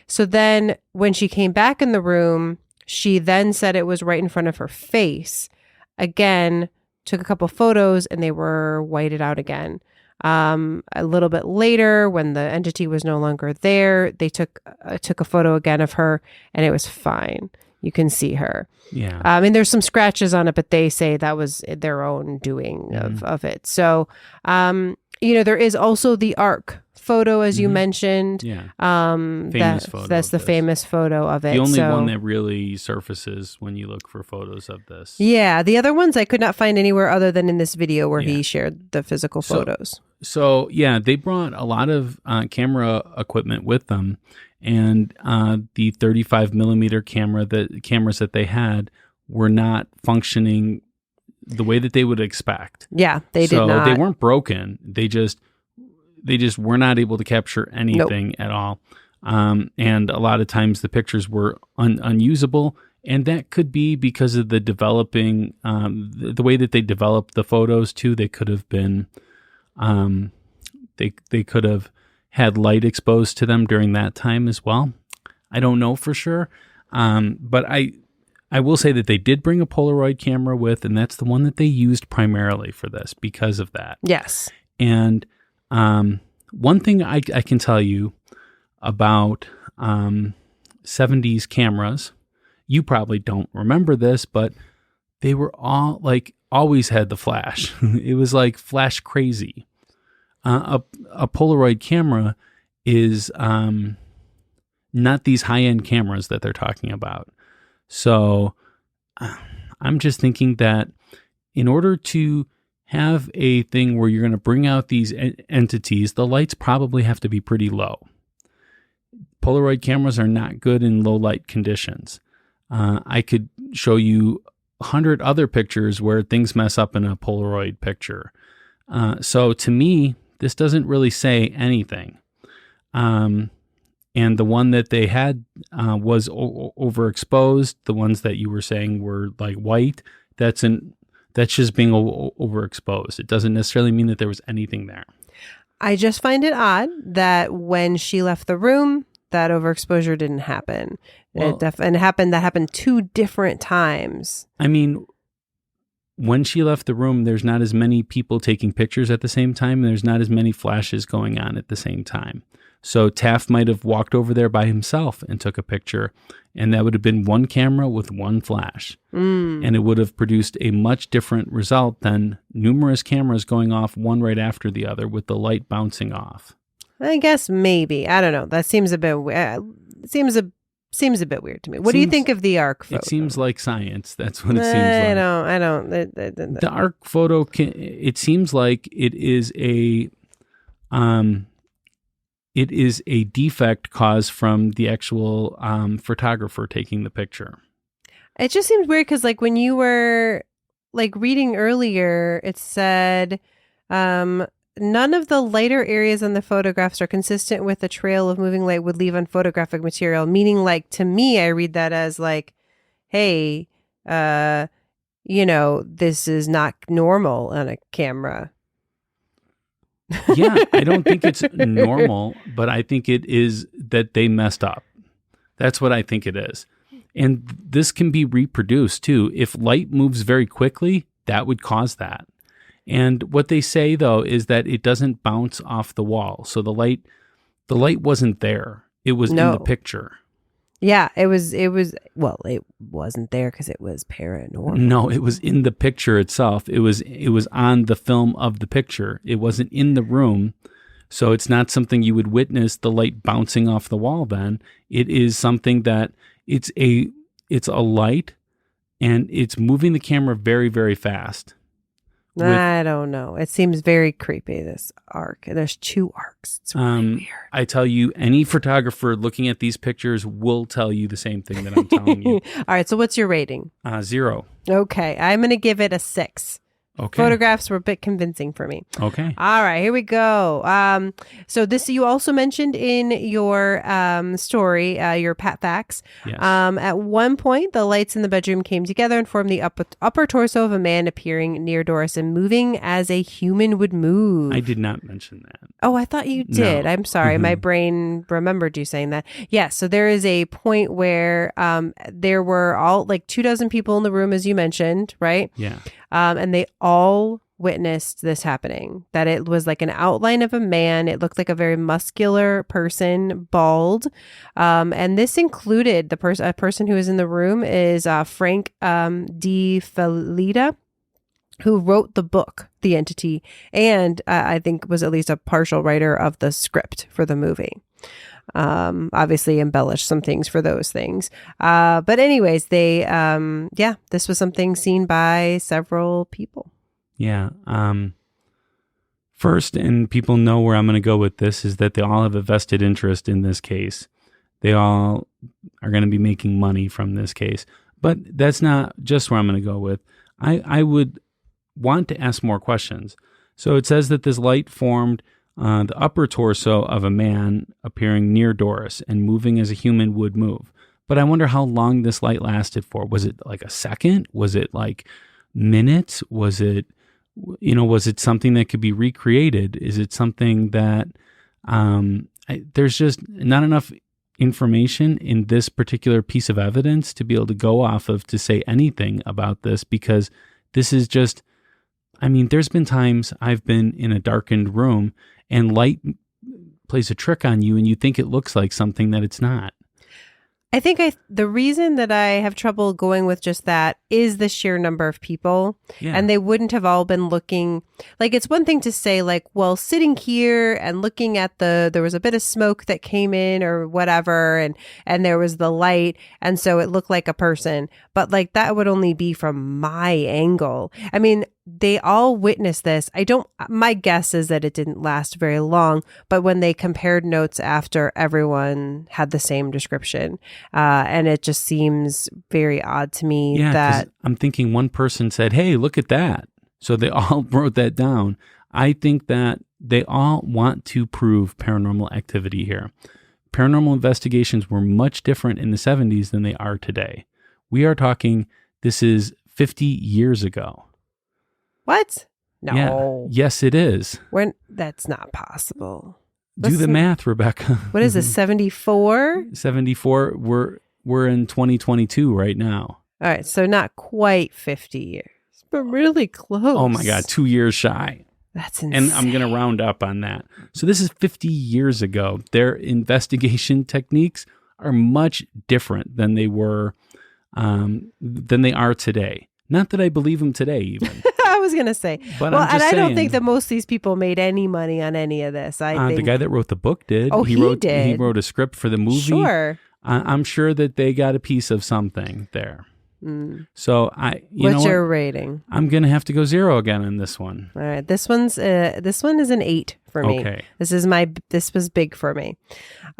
So then when she came back in the room, she then said it was right in front of her face. Again, took a couple photos, and they were whited out again. A little bit later, when the entity was no longer there, they took a photo again of her, and it was fine. You can see her. Yeah. And there's some scratches on it, but they say that was their own doing of it. So, there is also the Ark Photo, as you mentioned. Yeah. Famous photo. That's the famous photo of it. The only one that really surfaces when you look for photos of this. Yeah. The other ones I could not find anywhere other than in this video where he shared the physical photos. So, they brought a lot of camera equipment with them. And the 35 millimeter cameras that they had were not functioning the way that they would expect. Yeah, they did not. So they weren't broken. They just were not able to capture anything at all. And a lot of times the pictures were unusable. And that could be because of the developing, the way that they developed the photos too. They could have been, they could have had light exposed to them during that time as well. I don't know for sure. But I will say that they did bring a Polaroid camera with, and that's the one that they used primarily for this because of that. Yes. And one thing I can tell you about 70s cameras, you probably don't remember this, but they were all like always had the flash. It was like flash crazy. A Polaroid camera is not these high-end cameras that they're talking about. So I'm just thinking that in order to have a thing where you're going to bring out these entities, the lights probably have to be pretty low. Polaroid cameras are not good in low light conditions. I could show you 100 other pictures where things mess up in a Polaroid picture. So to me, this doesn't really say anything. And the one that they had was overexposed. The ones that you were saying were like white. That's just being overexposed. It doesn't necessarily mean that there was anything there. I just find it odd that when she left the room, that overexposure didn't happen. Well, that happened 2 different times. I mean, when she left the room, there's not as many people taking pictures at the same time. And there's not as many flashes going on at the same time. So Taft might have walked over there by himself and took a picture. And that would have been one camera with one flash. And it would have produced a much different result than numerous cameras going off one right after the other with the light bouncing off. I guess maybe. I don't know. That seems a bit seems a bit weird to me. What do you think of the Ark Photo? It seems like science. That's what it seems like. I don't. The Ark Photo, it seems like it is a defect caused from the actual photographer taking the picture. It just seems weird because like when you were like reading earlier, it said, none of the lighter areas on the photographs are consistent with the trail of moving light would leave on photographic material. Meaning, like, to me, I read that as like, hey, this is not normal on a camera. Yeah, I don't think it's normal, but I think it is that they messed up. That's what I think it is. And this can be reproduced too. If light moves very quickly, that would cause that. And what they say though is that it doesn't bounce off the wall. So the light wasn't there. It was in the picture. Yeah, it wasn't there because it was paranormal. No, it was in the picture itself. It was on the film of the picture. It wasn't in the room. So it's not something you would witness the light bouncing off the wall then. It is something that it's a light and it's moving the camera very, very fast. I don't know. It seems very creepy, this ark. There's 2 arcs. It's really weird. I tell you, any photographer looking at these pictures will tell you the same thing that I'm telling you. All right. So what's your rating? 0. Okay. I'm going to give it a 6. Okay. Photographs were a bit convincing for me. Okay. All right, here we go. So this you also mentioned in your story, your Pat Facts. Yes. At one point, the lights in the bedroom came together and formed the upper torso of a man appearing near Doris and moving as a human would move. I did not mention that. Oh, I thought you did. No. I'm sorry. My brain remembered you saying that. Yeah. So there is a point where there were all like 24 people in the room, as you mentioned, right? Yeah. And they all witnessed this happening, that it was like an outline of a man. It looked like a very muscular person, bald. And this included a person who was in the room is Frank D. Felida, who wrote the book, The Entity, and I think was at least a partial writer of the script for the movie. Obviously embellished some things for those things. But anyways, this was something seen by several people. Yeah. First, and people know where I'm going to go with this, is that they all have a vested interest in this case. They all are going to be making money from this case. But that's not just where I'm going to go with. I would want to ask more questions. So it says that this light formed the upper torso of a man appearing near Doris and moving as a human would move. But I wonder how long this light lasted for. Was it like a second? Was it like minutes? Was it something that could be recreated? Is it something that there's just not enough information in this particular piece of evidence to be able to go off of to say anything about this, because this is just, there's been times I've been in a darkened room and light plays a trick on you and you think it looks like something that it's not. I think the reason that I have trouble going with just that is the sheer number of people. Yeah. And they wouldn't have all been looking, like, it's one thing to say like, well, sitting here and looking at there was a bit of smoke that came in or whatever, and there was the light, and so it looked like a person. But like that would only be from my angle. They all witnessed this. My guess is that it didn't last very long, but when they compared notes after, everyone had the same description. And it just seems very odd to me that I'm thinking one person said, "Hey, look at that." So they all wrote that down. I think that they all want to prove paranormal activity here. Paranormal investigations were much different in the 70s than they are today. We are talking, this is 50 years ago. What? No. Yeah. Yes, it is. That's not possible. Do the math, Rebecca. What is this, 74? 74. We're in 2022 right now. All right, so not quite 50 years, but really close. Oh my God, 2 years shy. That's insane. And I'm going to round up on that. So this is 50 years ago. Their investigation techniques are much different than they were, than they are today. Not that I believe them today, even. I was going to say. But well, I'm just and I saying, don't think that most of these people made any money on any of this. I think the guy that wrote the book did. Oh, he did. He wrote a script for the movie. Sure. I'm sure that they got a piece of something there. Mm. So what's your rating? I'm going to have to go 0 again on this one. All right. This one is an 8 for me. Okay. This was big for me.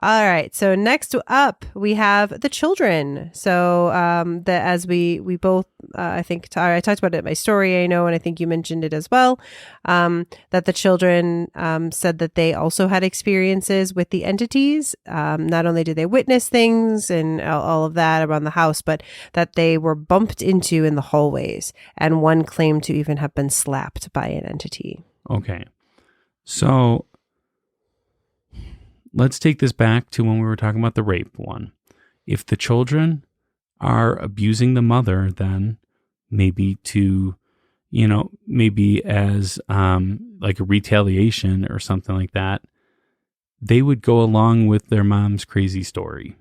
All right. So next up, we have the children. So as we both, I think, I talked about it in my story, I know, and I think you mentioned it as well, that the children said that they also had experiences with the entities. Not only did they witness things and all of that around the house, but that they were bumped into in the hallways. And one claimed to even have been slapped by an entity. Okay. So let's take this back to when we were talking about the rape one. If the children are abusing the mother, then maybe maybe as like a retaliation or something like that, they would go along with their mom's crazy story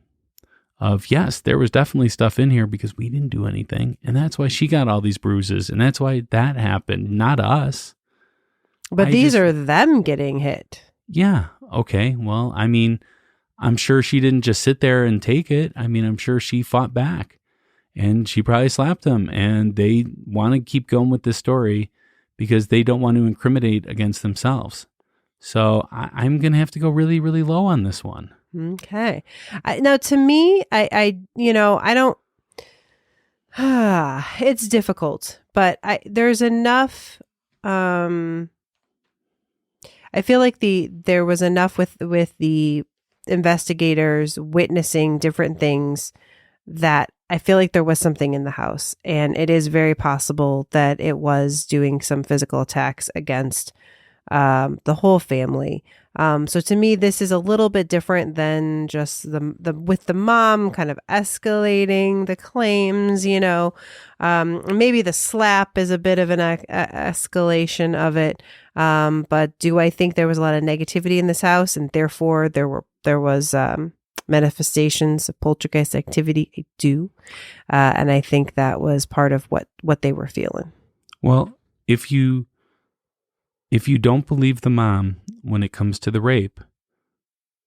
of, yes, there was definitely stuff in here because we didn't do anything. And that's why she got all these bruises. And that's why that happened, not us. But these are them getting hit. Yeah. Okay. Well, I mean, I'm sure she didn't just sit there and take it. I mean, I'm sure she fought back and she probably slapped him, and they want to keep going with this story because they don't want to incriminate against themselves. So I'm going to have to go really, really low on this one. Okay. Now, to me, I don't, it's difficult, but there's enough, I feel like there was enough with the investigators witnessing different things that I feel like there was something in the house, and it is very possible that it was doing some physical attacks against the whole family. So to me, this is a little bit different than just the with the mom kind of escalating the claims, maybe the slap is a bit of an escalation of it. But do I think there was a lot of negativity in this house, and therefore there was manifestations of poltergeist activity? I do. And I think that was part of what they were feeling. Well, if you don't believe the mom when it comes to the rape,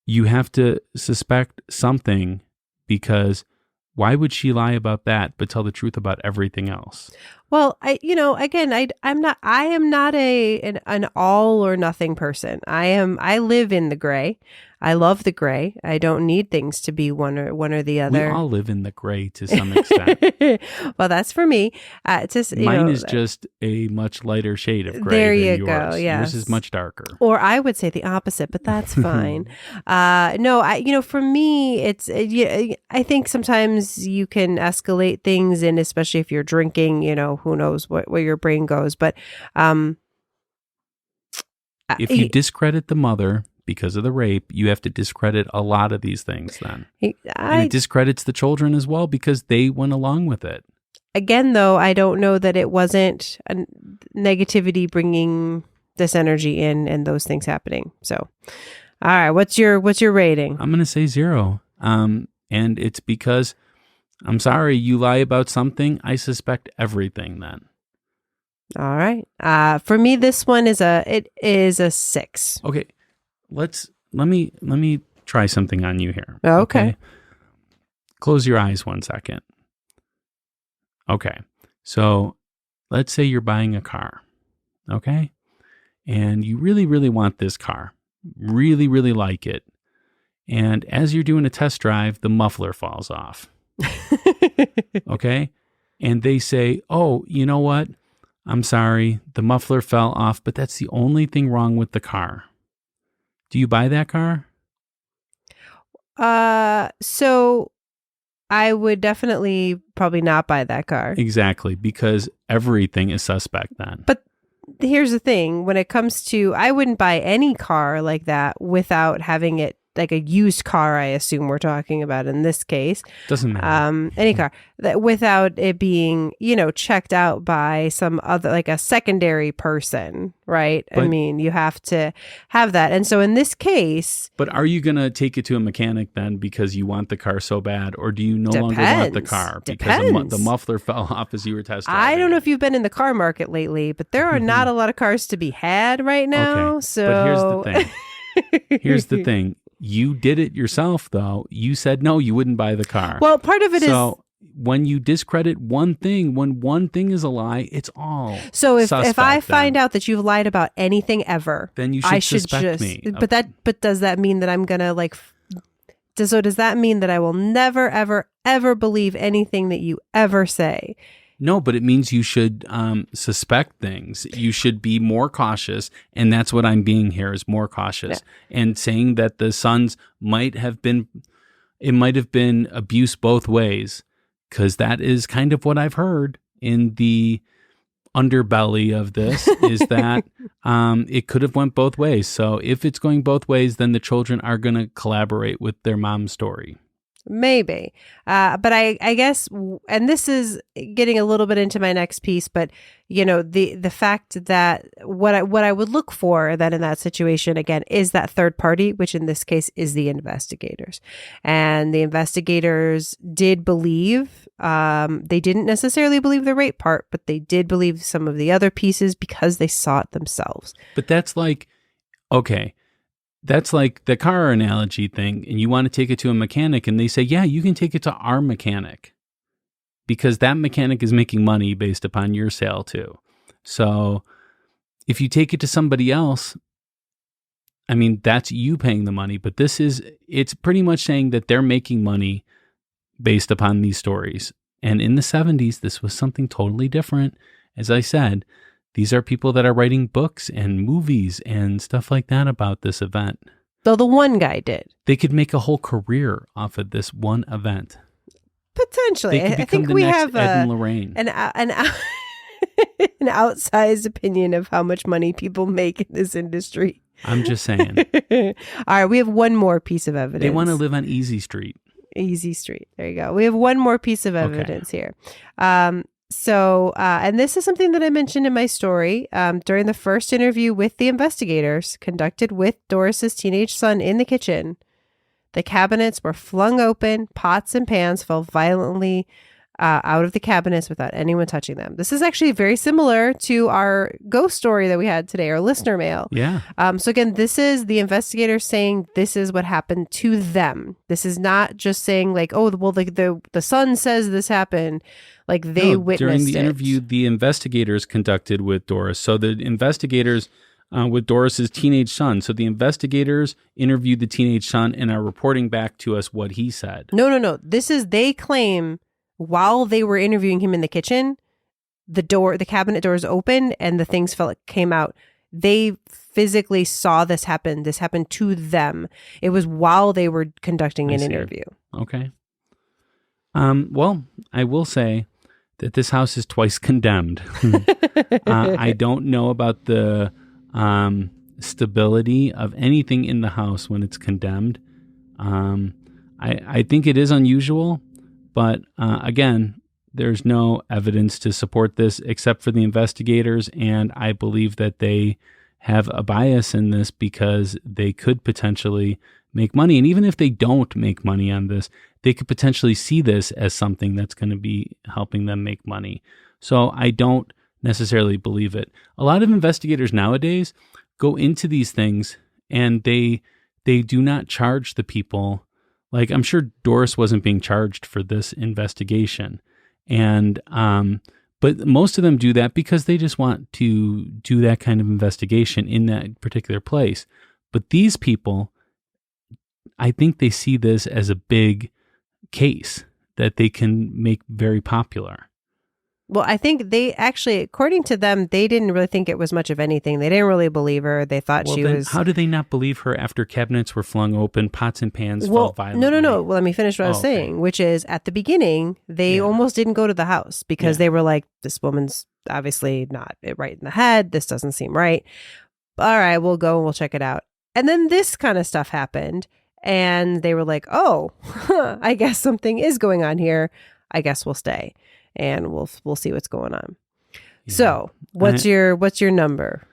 you have to suspect something, because why would she lie about that but tell the truth about everything else? Well, I am not an all or nothing person. I live in the gray. I love the gray. I don't need things to be one or the other. We all live in the gray to some extent. Well, that's for me. Mine is just a much lighter shade of gray. There than you yours. go. Yes. Yours is much darker. Or I would say the opposite, but that's fine. No, for me, it's, I think sometimes you can escalate things, and especially if you're drinking, who knows where your brain goes. But if you discredit the mother because of the rape, you have to discredit a lot of these things then. And it discredits the children as well because they went along with it. Again, though, I don't know that it wasn't a negativity bringing this energy in and those things happening. So, all right, what's your rating? I'm going to say 0. And it's because, I'm sorry, you lie about something, I suspect everything then. All right. For me, this one is a 6. Okay. Let me try something on you here. Okay. Close your eyes 1 second. Okay. So let's say you're buying a car. Okay. And you really, really want this car. Really, really like it. And as you're doing a test drive, the muffler falls off. Okay. And they say, oh, you know what? I'm sorry. The muffler fell off, but that's the only thing wrong with the car. Do you buy that car? So I would definitely probably not buy that car. Exactly, because everything is suspect then. But here's the thing. When it comes to, I wouldn't buy any car like that without having it, like a used car, I assume we're talking about in this case. Doesn't matter. Any car, that without it being, checked out by some other, like a secondary person, right? But, I mean, you have to have that. And so in this case. But are you going to take it to a mechanic then because you want the car so bad, or do you no longer want the car because the muffler fell off as you were testing? I don't know if you've been in the car market lately, but there are not a lot of cars to be had right now. Okay. So but here's the thing. Here's the thing. You did it yourself, though. You said no, you wouldn't buy the car. Well, part of it is when you discredit one thing, when one thing is a lie, it's all so if I then. find out that you've lied about anything ever, then you should suspect me. But does that mean that I'm gonna does that mean that I will never ever ever believe anything that you ever say? No, but it means you should suspect things. You should be more cautious, and that's what I'm being here, is more cautious. Yeah. And saying that the sons might have been abuse both ways, because that is kind of what I've heard in the underbelly of this, is that it could have went both ways. So if it's going both ways, then the children are going to collaborate with their mom's story. Maybe. But I guess, and this is getting a little bit into my next piece, but the fact that what I would look for then in that situation, again, is that third party, which in this case is the investigators. And the investigators did believe, they didn't necessarily believe the rape part, but they did believe some of the other pieces because they saw it themselves. But that's like, okay. That's like the car analogy thing, and you want to take it to a mechanic, and they say, yeah, you can take it to our mechanic because that mechanic is making money based upon your sale too. So if you take it to somebody else, I mean, that's you paying the money, but it's pretty much saying that they're making money based upon these stories. And in the 70s, this was something totally different. As I said, these are people that are writing books and movies and stuff like that about this event. Though the one guy did. They could make a whole career off of this one event. Potentially. I think we have Ed and Lorraine. An outsized opinion of how much money people make in this industry. I'm just saying. All right, we have one more piece of evidence. They want to live on Easy Street. Easy Street. There you go. We have one more piece of evidence here. So, and this is something that I mentioned in my story, during the first interview with the investigators conducted with Doris's teenage son in the kitchen. The cabinets were flung open, pots and pans fell violently out of the cabinets without anyone touching them. This is actually very similar to our ghost story that we had today, our listener mail. Yeah. So again, this is the investigators saying this is what happened to them. This is not just saying like, oh, well, the son says this happened. Like they witnessed during the it. interview the investigators conducted with Doris. So the investigators with Doris's teenage son. So the investigators interviewed the teenage son and are reporting back to us what he said. No. They claim while they were interviewing him in the kitchen, the cabinet doors opened and the things came out. They physically saw this happen. This happened to them. It was while they were conducting an interview. Okay. Well, I will say that this house is twice condemned. I don't know about the stability of anything in the house when it's condemned. I think it is unusual, but again, there's no evidence to support this except for the investigators, and I believe that they have a bias in this because they could potentially make money. And even if they don't make money on this, they could potentially see this as something that's going to be helping them make money. So I don't necessarily believe it. A lot of investigators nowadays go into these things and they do not charge the people. Like, I'm sure Doris wasn't being charged for this investigation. And, but most of them do that because they just want to do that kind of investigation in that particular place. But these people, I think they see this as a big case that they can make very popular. Well, I think they actually, according to them, they didn't really think it was much of anything. They didn't really believe her. They thought she was... How did they not believe her after cabinets were flung open, pots and pans fell violently? No. Well, let me finish what I was saying, which is at the beginning, they almost didn't go to the house because they were like, this woman's obviously not right in the head. This doesn't seem right. All right, we'll go and we'll check it out. And then this kind of stuff happened. And they were like, oh, I guess something is going on here. I guess we'll stay. And we'll see what's going on. Yeah. So, what's your number?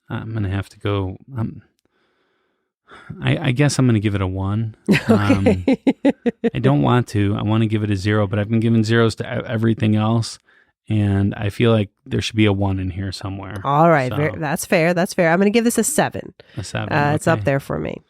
I'm gonna have to go. I guess I'm gonna give it a 1. Okay. I don't want to. I want to give it a 0, but I've been giving zeros to everything else, and I feel like there should be a 1 in here somewhere. All right, that's fair. I'm gonna give this a 7. A 7. It's up there for me.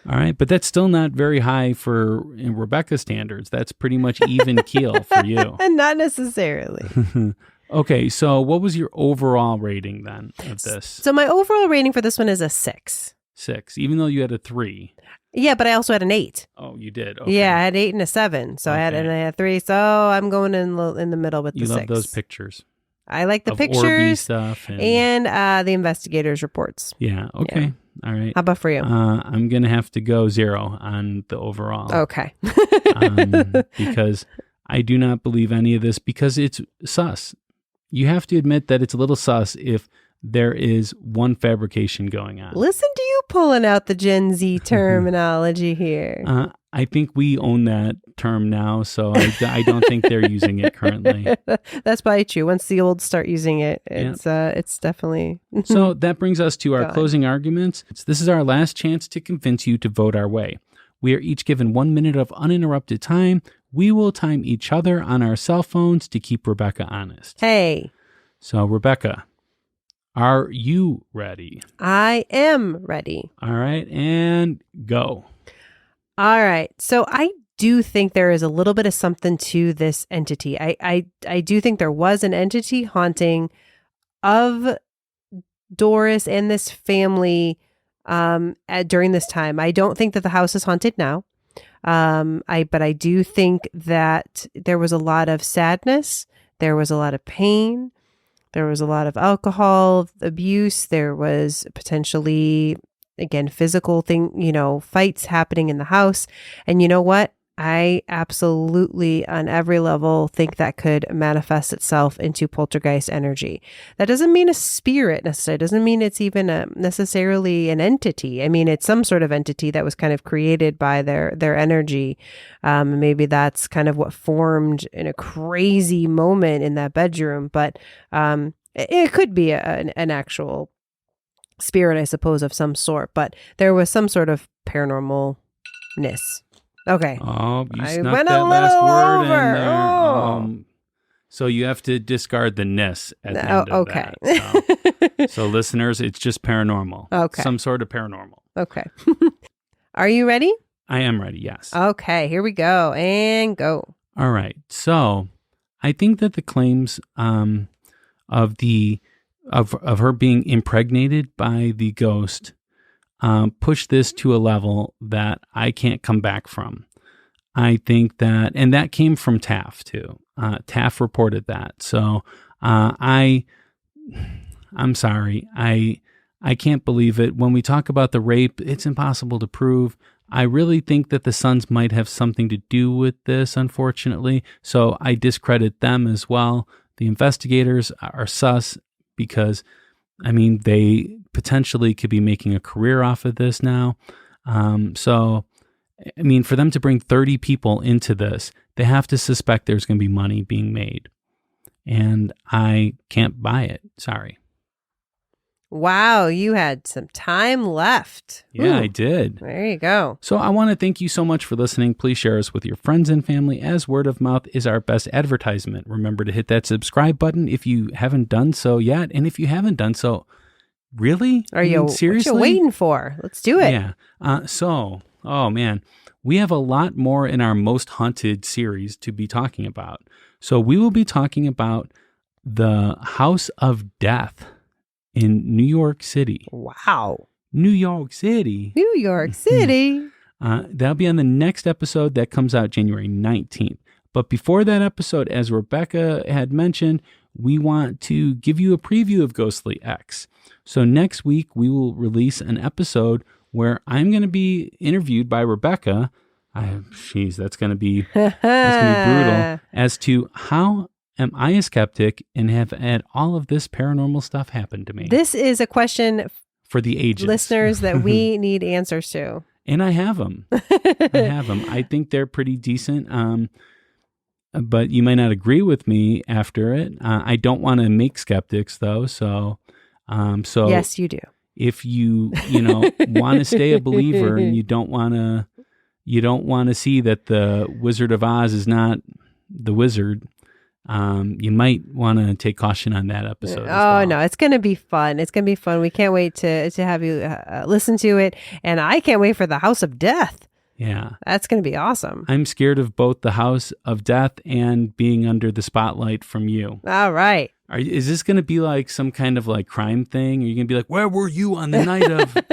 All right, but that's still not very high for in Rebecca standards. That's pretty much even keel for you. Not necessarily. Okay, so what was your overall rating then of this? So my overall rating for this one is a 6. 6, even though you had a 3. Yeah, but I also had an 8. Oh, you did? Okay. Yeah, I had 8 and a 7. So I had 3. So I'm going in the middle with the 6. You love those pictures. I like the of Orby pictures stuff and the investigators' reports. Yeah, okay. Yeah. All right. How about for you? I'm going to have to go 0 on the overall. Okay. Because I do not believe any of this because it's sus. You have to admit that it's a little sus if there is one fabrication going on. Listen to you pulling out the Gen Z terminology here. I think we own that term now, so I don't think they're using it currently. That's probably true. Once the old start using it, it's definitely... So that brings us to our closing arguments. This is our last chance to convince you to vote our way. We are each given 1 minute of uninterrupted time. We will time each other on our cell phones to keep Rebecca honest. Hey. So, Rebecca, are you ready? I am ready. All right, and go. All right. So I do think there is a little bit of something to this entity. I do think there was an entity haunting of Doris and this family during this time. I don't think that the house is haunted now. But I do think that there was a lot of sadness. There was a lot of pain. There was a lot of alcohol abuse. There was potentially, again, physical fights happening in the house. And you know what? I absolutely, on every level, think that could manifest itself into poltergeist energy. That doesn't mean a spirit necessarily. It doesn't mean it's even necessarily an entity. I mean, it's some sort of entity that was kind of created by their energy. Maybe that's kind of what formed in a crazy moment in that bedroom. But it could be an actual spirit, I suppose, of some sort. But there was some sort of paranormalness. Okay. Oh, you I snuck went that a last little word over. in there. Oh. So you have to discard the ness at the end of that. So listeners, it's just paranormal. Okay. Some sort of paranormal. Okay. Are you ready? I am ready, yes. Okay, here we go. And go. All right. So I think that the claims of her being impregnated by the ghost push this to a level that I can't come back from. I think that, and that came from Taff too. Taff reported that. So I'm sorry. I can't believe it. When we talk about the rape, it's impossible to prove. I really think that the sons might have something to do with this, unfortunately. So I discredit them as well. The investigators are sus because, I mean, they potentially could be making a career off of this now. So, I mean, for them to bring 30 people into this, they have to suspect there's going to be money being made. And I can't buy it. Sorry. Wow, you had some time left. Yeah, I did. There you go. So I want to thank you so much for listening. Please share us with your friends and family, as word of mouth is our best advertisement. Remember to hit that subscribe button if you haven't done so yet. And if you haven't done so, really? Seriously? What you waiting for? Let's do it. Yeah. Oh man, we have a lot more in our Most Haunted series to be talking about. So we will be talking about the House of Death in New York City. Wow. New York City. New York City. That'll be on the next episode that comes out January 19th. But before that episode, as Rebecca had mentioned, we want to give you a preview of Ghostly X. So next week, we will release an episode where I'm going to be interviewed by Rebecca. That's going to be brutal. As to how am I a skeptic and have had all of this paranormal stuff happen to me? This is a question for the ages. Listeners that we need answers to. And I have them. I think they're pretty decent. But you might not agree with me after it. I don't want to make skeptics though. So yes, you do. If you want to stay a believer and you don't want to see that the Wizard of Oz is not the wizard, you might want to take caution on that episode. No, it's going to be fun. It's going to be fun. We can't wait to have you listen to it. And I can't wait for the House of Death. Yeah. That's going to be awesome. I'm scared of both the House of Death and being under the spotlight from you. All right. Is this going to be like some kind of like crime thing? Are you going to be like, where were you on the night of? Are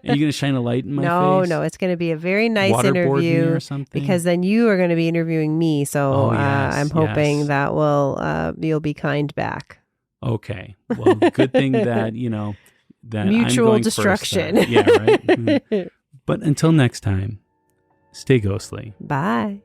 you going to shine a light in my face? No, it's going to be a very nice Waterboard interview me or something? because then you are going to be interviewing me. So I'm hoping that you'll be kind back. Okay. Well, good thing that, that mutual I'm going destruction. First, yeah, right. But until next time, stay ghostly. Bye.